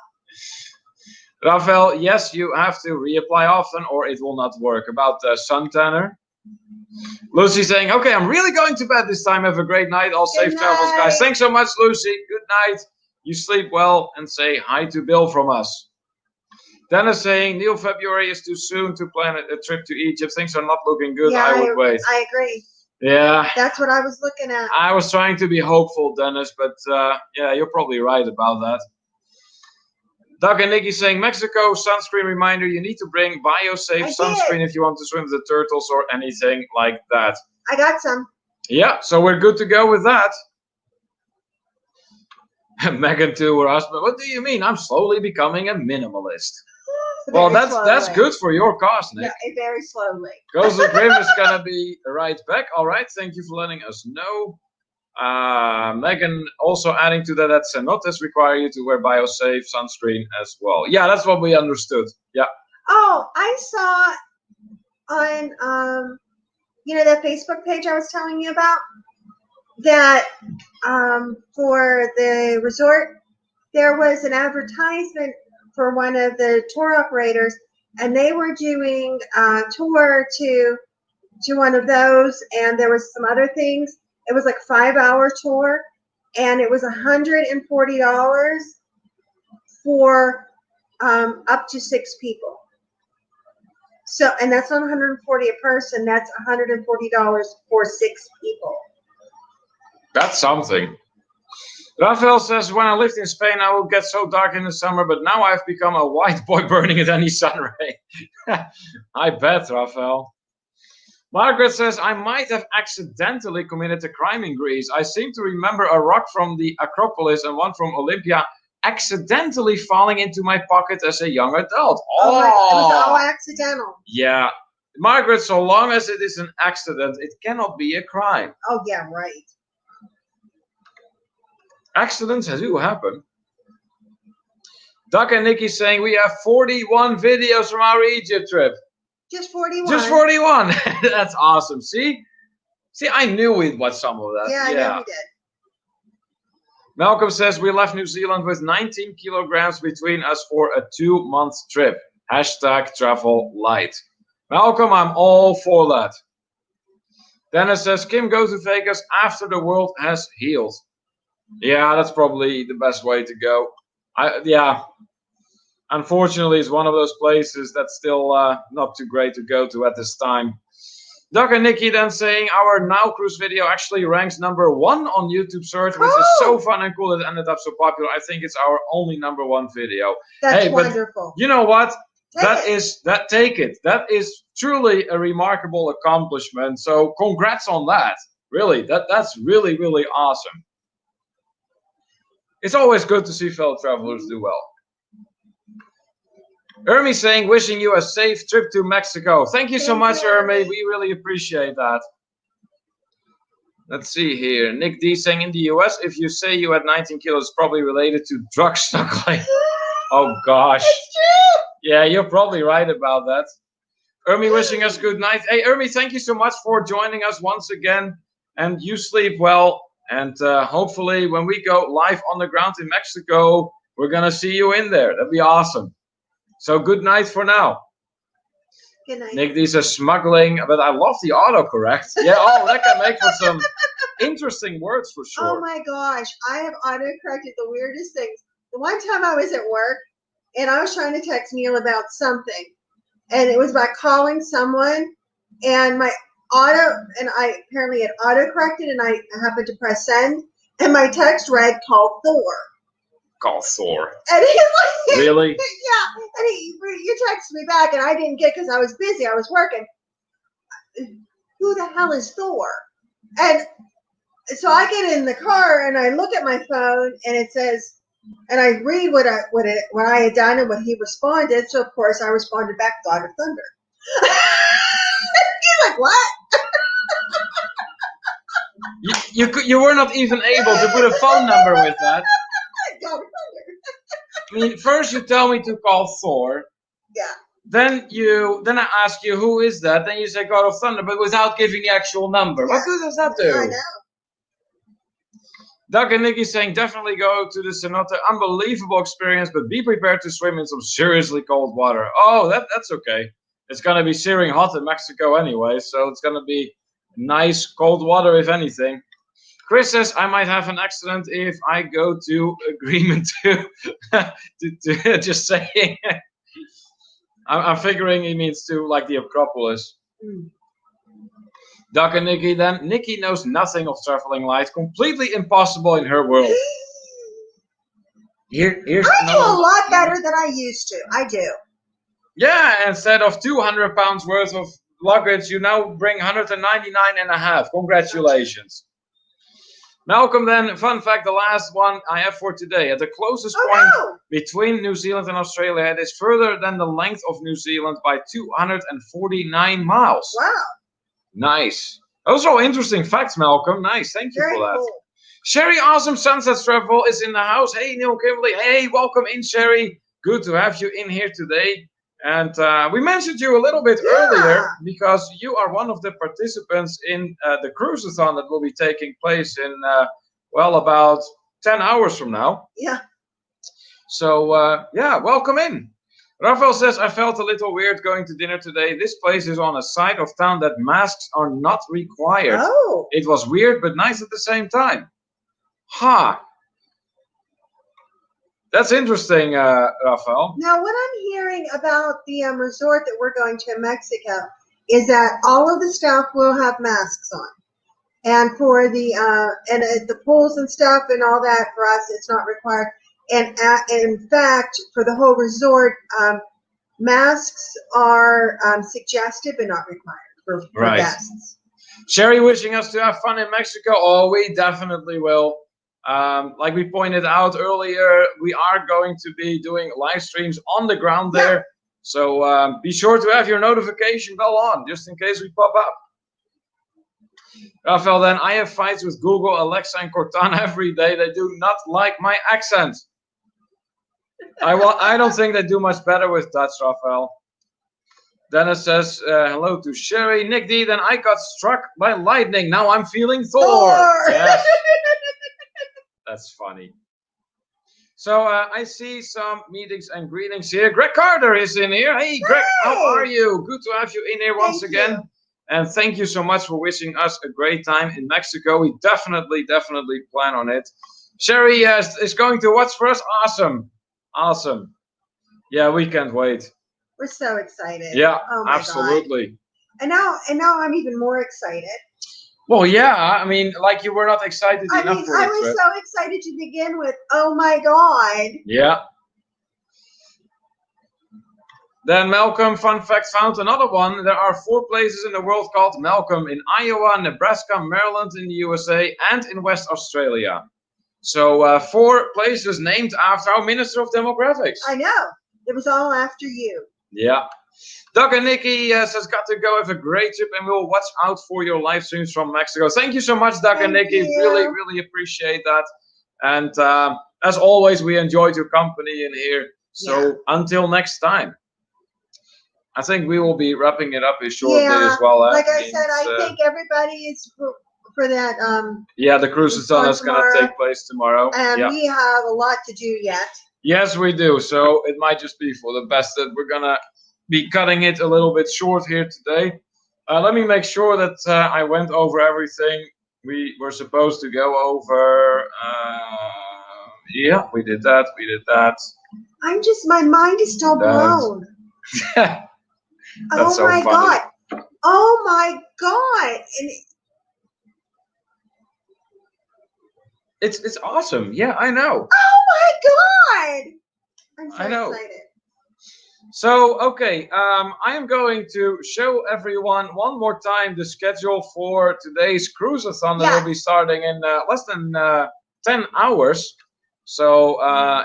Rafael, yes, you have to reapply often or it will not work. About suntanner. Lucy saying, okay, I'm really going to bed this time. Have a great night. All safe travels, guys. Thanks so much, Lucy. Good night. You sleep well and say hi to Bill from us. Dennis saying, Neil, February is too soon to plan a trip to Egypt. Things are not looking good. Yeah, I would wait. I agree. Yeah. That's what I was looking at. I was trying to be hopeful, Dennis, but yeah, you're probably right about that. Doug and Nikki saying, Mexico sunscreen reminder, you need to bring BioSafe sunscreen if you want to swim with the turtles or anything like that. I got some. Yeah, so we're good to go with that. Megan too, her husband, what do you mean? I'm slowly becoming a minimalist. Well, that's good for your cause, Nick. Yeah, very slowly. Goes the Grim is going to be right back. All right, thank you for letting us know. Megan also adding to that cenotes require you to wear BioSafe sunscreen as well. Yeah, that's what we understood. Yeah. Oh, I saw on that Facebook page I was telling you about that for the resort there was an advertisement for one of the tour operators, and they were doing a tour to one of those, and there was some other things. It was like a 5-hour tour, and it was $140 for up to 6 people. So, and that's not $140 a person. That's $140 for 6 people. That's something. Rafael says, when I lived in Spain, I would get so dark in the summer, but now I've become a white boy burning at any sun ray. I bet, Rafael. Margaret says, I might have accidentally committed a crime in Greece. I seem to remember a rock from the Acropolis and one from Olympia accidentally falling into my pocket as a young adult. Oh, it was all accidental. Yeah. Margaret, so long as it is an accident, it cannot be a crime. Oh, yeah, right. Accidents do happen. Doug and Nikki saying, we have 41 videos from our Egypt trip. Just 41. Just 41. That's awesome. See, I knew we'd watch some of that. Yeah, I know we did. Malcolm says we left New Zealand with 19 kilograms between us for a 2-month trip. Hashtag travel light. Malcolm, I'm all for that. Dennis says, Kim, go to Vegas after the world has healed. Yeah, that's probably the best way to go. Yeah. Unfortunately, it's one of those places that's still not too great to go to at this time. Doug and Nikki then saying our Now Cruise video actually ranks #1 on YouTube search, which is so fun and cool that it ended up so popular. I think it's our only #1 video. That's hey, wonderful. But you know what? Take it. That is truly a remarkable accomplishment. So congrats on that. Really, that's really, really awesome. It's always good to see fellow travelers do well. Ermi saying, wishing you a safe trip to Mexico. Thank you so much, Ermi. We really appreciate that. Let's see here. Nick D saying, in the US, if you say you had 19 kilos, it's probably related to drug smuggling. Oh, gosh. It's true. Yeah, you're probably right about that. Ermi wishing us good night. Hey, Ermi, thank you so much for joining us once again. And you sleep well. And hopefully when we go live on the ground in Mexico, we're going to see you in there. That'd be awesome. So good night for now. Good night. Nick, these are smuggling, but I love the autocorrect. Yeah, oh, that can make for some interesting words for sure. Oh my gosh, I have autocorrected the weirdest things. The one time I was at work and I was trying to text Neil about something, and it was about calling someone, and my I apparently had autocorrected, and I happened to press send, and my text read call Thor. Call Thor. And he's like, really? Yeah. And you texted me back, and I didn't get because I was busy. I was working. Who the hell is Thor? And so I get in the car and I look at my phone, and it says, and I read what I had done and what he responded. So of course I responded back, God of Thunder. He's like, what? You were not even able to put a phone number with that. I mean, first you tell me to call Thor. Yeah. Then I ask you who is that. Then you say God of Thunder, but without giving the actual number. Yeah. What good does that do? I know. Doug and Nikki saying definitely go to the cenote. Unbelievable experience, but be prepared to swim in some seriously cold water. Oh, that's okay. It's gonna be searing hot in Mexico anyway, so it's gonna be nice cold water if anything. Chris says, I might have an accident if I go to agreement to just saying. I'm figuring he means to like the Acropolis. Doug and Nikki then. Nikki knows nothing of traveling light. Completely impossible in her world. Here's I do a lot better than I used to. I do. Yeah, instead of 200 pounds worth of luggage, you now bring 199.5. Congratulations. Malcolm then, fun fact, the last one I have for today. At the closest point between New Zealand and Australia, it is further than the length of New Zealand by 249 miles. Wow. Nice. Those are all interesting facts, Malcolm. Nice. Thank you for that. Cool. Sherry Awesome Sunset Travel is in the house. Hey, Neil Kimberly. Hey, welcome in, Sherry. Good to have you in here today. And we mentioned you a little bit earlier because you are one of the participants in the cruiseathon that will be taking place in, about 10 hours from now. Yeah. So, yeah, welcome in. Rafael says, I felt a little weird going to dinner today. This place is on a side of town that masks are not required. Oh. It was weird, but nice at the same time. Ha. That's interesting, Rafael. Now, what I'm hearing about the resort that we're going to in Mexico is that all of the staff will have masks on. And for the pools and stuff and all that, for us, it's not required. And in fact, for the whole resort, masks are suggested but not required for guests. Sherry wishing us to have fun in Mexico. Oh, we definitely will. Like we pointed out earlier, we are going to be doing live streams on the ground there. So be sure to have your notification bell on, just in case we pop up. Rafael, then, I have fights with Google, Alexa, and Cortana every day. They do not like my accent. I don't think they do much better with Dutch, Rafael. Dennis says, hello to Sherry. Nick D, then I got struck by lightning. Now I'm feeling Thor. Yes. That's funny. So I see some meetings and greetings here. Greg Carter is in here. Hey, Greg, how are you? Good to have you in here once again. And thank you so much for wishing us a great time in Mexico. We definitely plan on it. Sherry is going to watch for us. Awesome. Yeah, we can't wait. We're so excited. Yeah, Oh my God. absolutely. And now I'm even more excited. Well, yeah, I mean, like you were not excited I enough mean, for I the was trip. so excited to begin with. Oh my God. Yeah. Then Malcolm, fun fact, found another one. There are 4 places in the world called Malcolm in Iowa, Nebraska, Maryland in the USA, and in West Australia. So 4 places named after our Minister of Demographics. I know. It was all after you. Yeah. Doug and Nikki says, got to go. Have a great trip, and we'll watch out for your live streams from Mexico. Thank you so much, Doug and Nikki. You. Really, really appreciate that. And as always, we enjoyed your company in here. So until next time. I think we will be wrapping it up shortly as well. Like I said, I think everybody is for that. Yeah, the cruisathon that's going to take place tomorrow. And we have a lot to do yet. Yes, we do. So it might just be for the best that we're going to be cutting it a little bit short here today. Let me make sure that I went over everything we were supposed to go over. Yeah, we did that. We did that. My mind is still blown. That's so funny. God. Oh my God. And it's awesome. Yeah, I know. Oh my God. I'm so excited. So, okay, I am going to show everyone one more time the schedule for today's cruisathon that will be starting in less than 10 hours. So,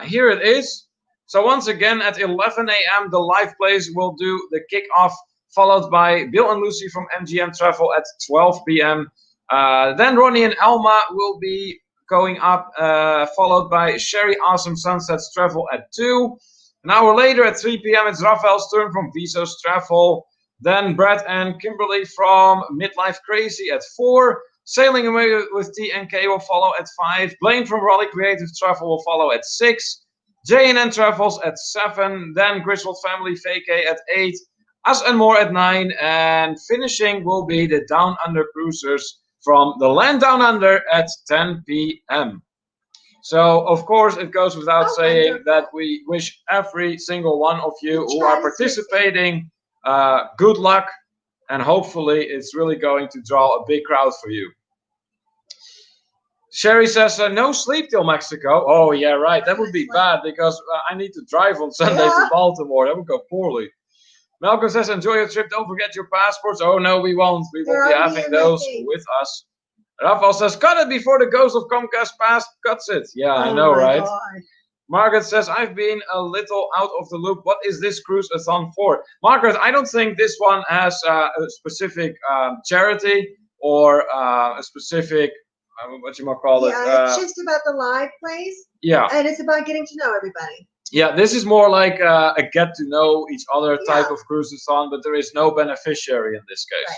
here it is. So, once again, at 11 a.m., the live plays will do the kickoff, followed by Bill and Lucy from MGM Travel at 12 p.m. Then Ronnie and Elma will be going up, followed by Sherry Awesome Sunsets Travel at 2. An hour later at 3 p.m. it's Raphael's turn from Visos Travel. Then Brad and Kimberly from Midlife Crazy at 4. Sailing Away with T&K will follow at 5. Blaine from Raleigh Creative Travel will follow at 6. J&N Travels at 7. Then Griswold Family Vacay at 8. Us and More at 9. And finishing will be the Down Under Cruisers from the Land Down Under at 10 p.m. So, of course, it goes without saying that we wish every single one of you who are participating good luck, and hopefully it's really going to draw a big crowd for you. Sherry says, no sleep till Mexico. Oh, yeah, right. That would be bad because I need to drive on Sunday to Baltimore. That would go poorly. Malcolm says, enjoy your trip. Don't forget your passports. Oh, no, we won't. We will be having those with us. Rafael says, cut it before the ghost of Comcast Past cuts it. Yeah, I know, right? God. Margaret says, I've been a little out of the loop. What is this cruise-a-thon for? Margaret, I don't think this one has a specific charity or a specific, what you might call it. Yeah, it's just about the live plays. Yeah. And it's about getting to know everybody. Yeah, this is more like a get to know each other type of cruise-a-thon, but there is no beneficiary in this case. Right.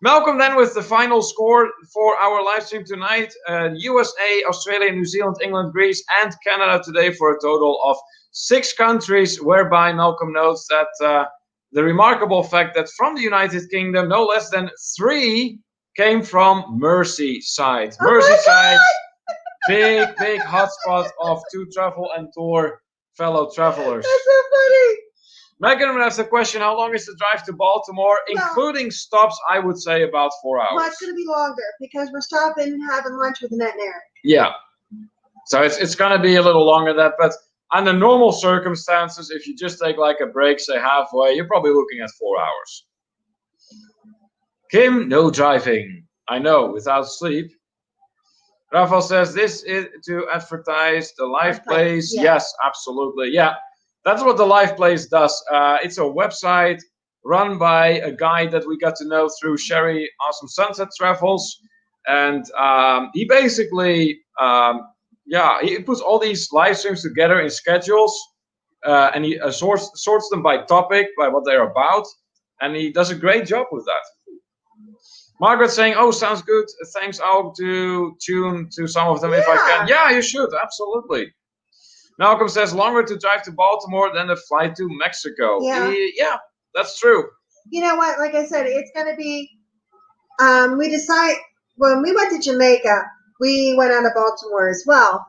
Malcolm then with the final score for our live stream tonight. USA, Australia, New Zealand, England, Greece, and Canada today for a total of 6 countries, whereby Malcolm notes that the remarkable fact that from the United Kingdom, no less than 3 came from Merseyside. Merseyside, big hotspot of To Travel and Tour fellow travelers. That's so funny. Megan has a question. How long is the drive to Baltimore, including stops? I would say about 4 hours. Well, it's going to be longer because we're stopping and having lunch with Annette and Eric. Yeah. So it's going to be a little longer than that. But under normal circumstances, if you just take like a break, say halfway, you're probably looking at 4 hours. Kim, no driving. I know, without sleep. Rafael says, this is to advertise the live plays. Yeah. Yes, absolutely. Yeah. That's what the Live Place does. It's a website run by a guy that we got to know through Sherry Awesome Sunset Travels. And he basically, he puts all these live streams together in schedules. And he sorts them by topic, by what they're about. And he does a great job with that. Margaret saying, oh, sounds good. Thanks. I'll tune to some of them if I can. Yeah, you should. Absolutely. Malcolm says longer to drive to Baltimore than the flight to Mexico. Yeah, that's true. You know what? Like I said, it's going to be, we decide, when we went to Jamaica, we went out of Baltimore as well.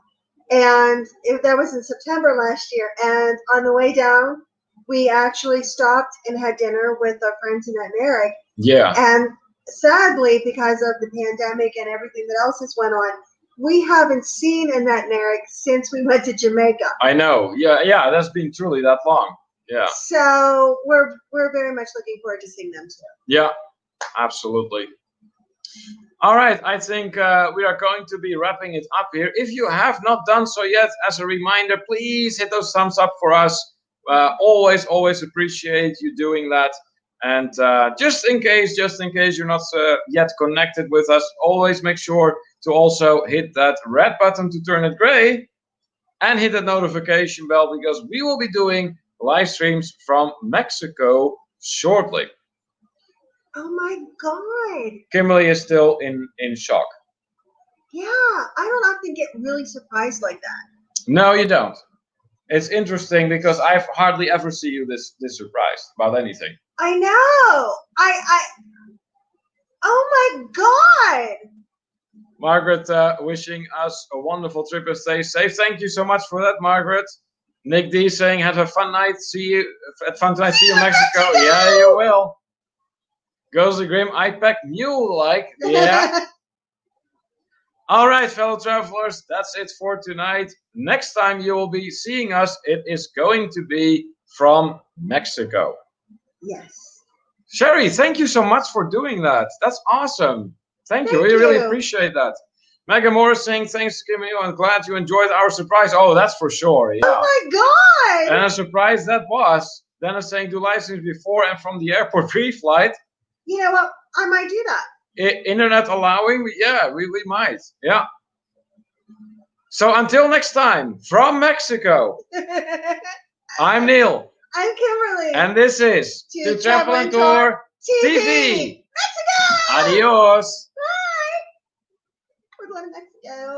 And that was in September last year. And on the way down, we actually stopped and had dinner with our friends in that Merrick. Yeah. And sadly, because of the pandemic and everything that else has went on, we haven't seen Annette and Eric since we went to Jamaica. I know. Yeah, that's been truly that long. Yeah. So we're very much looking forward to seeing them too. Yeah, absolutely. All right, I think we are going to be wrapping it up here. If you have not done so yet, as a reminder, please hit those thumbs up for us. Always appreciate you doing that. And just in case you're not yet connected with us, always make sure to also hit that red button to turn it gray and hit that notification bell, because we will be doing live streams from Mexico shortly. Oh my God. Kimberly is still in shock. Yeah, I don't often get really surprised like that. No, you don't. It's interesting because I've hardly ever see you this surprised about anything. I know. Oh my God. Margaret wishing us a wonderful trip and stay safe. Thank you so much for that, Margaret. Nick D saying, have a fun night. See you in Mexico. Yeah, you will. Goes the Grim iPad mule like. Yeah. All right, fellow travelers, that's it for tonight. Next time you will be seeing us, it is going to be from Mexico. Yes. Sherry, thank you so much for doing that. That's awesome. Thank you. We really appreciate that. Megan Morris saying, thanks, Kimmy. I'm glad you enjoyed our surprise. Oh, that's for sure. Yeah. Oh my God. And a surprise that was. Dennis saying, do live streams before and from the airport pre-flight. You know what? I might do that. Internet allowing? Yeah, we might. Yeah. So until next time, from Mexico, I'm Neil. I'm Kimberly. And this is To Travel and Tour TV. Mexico! Adios. Bye. We're going to Mexico.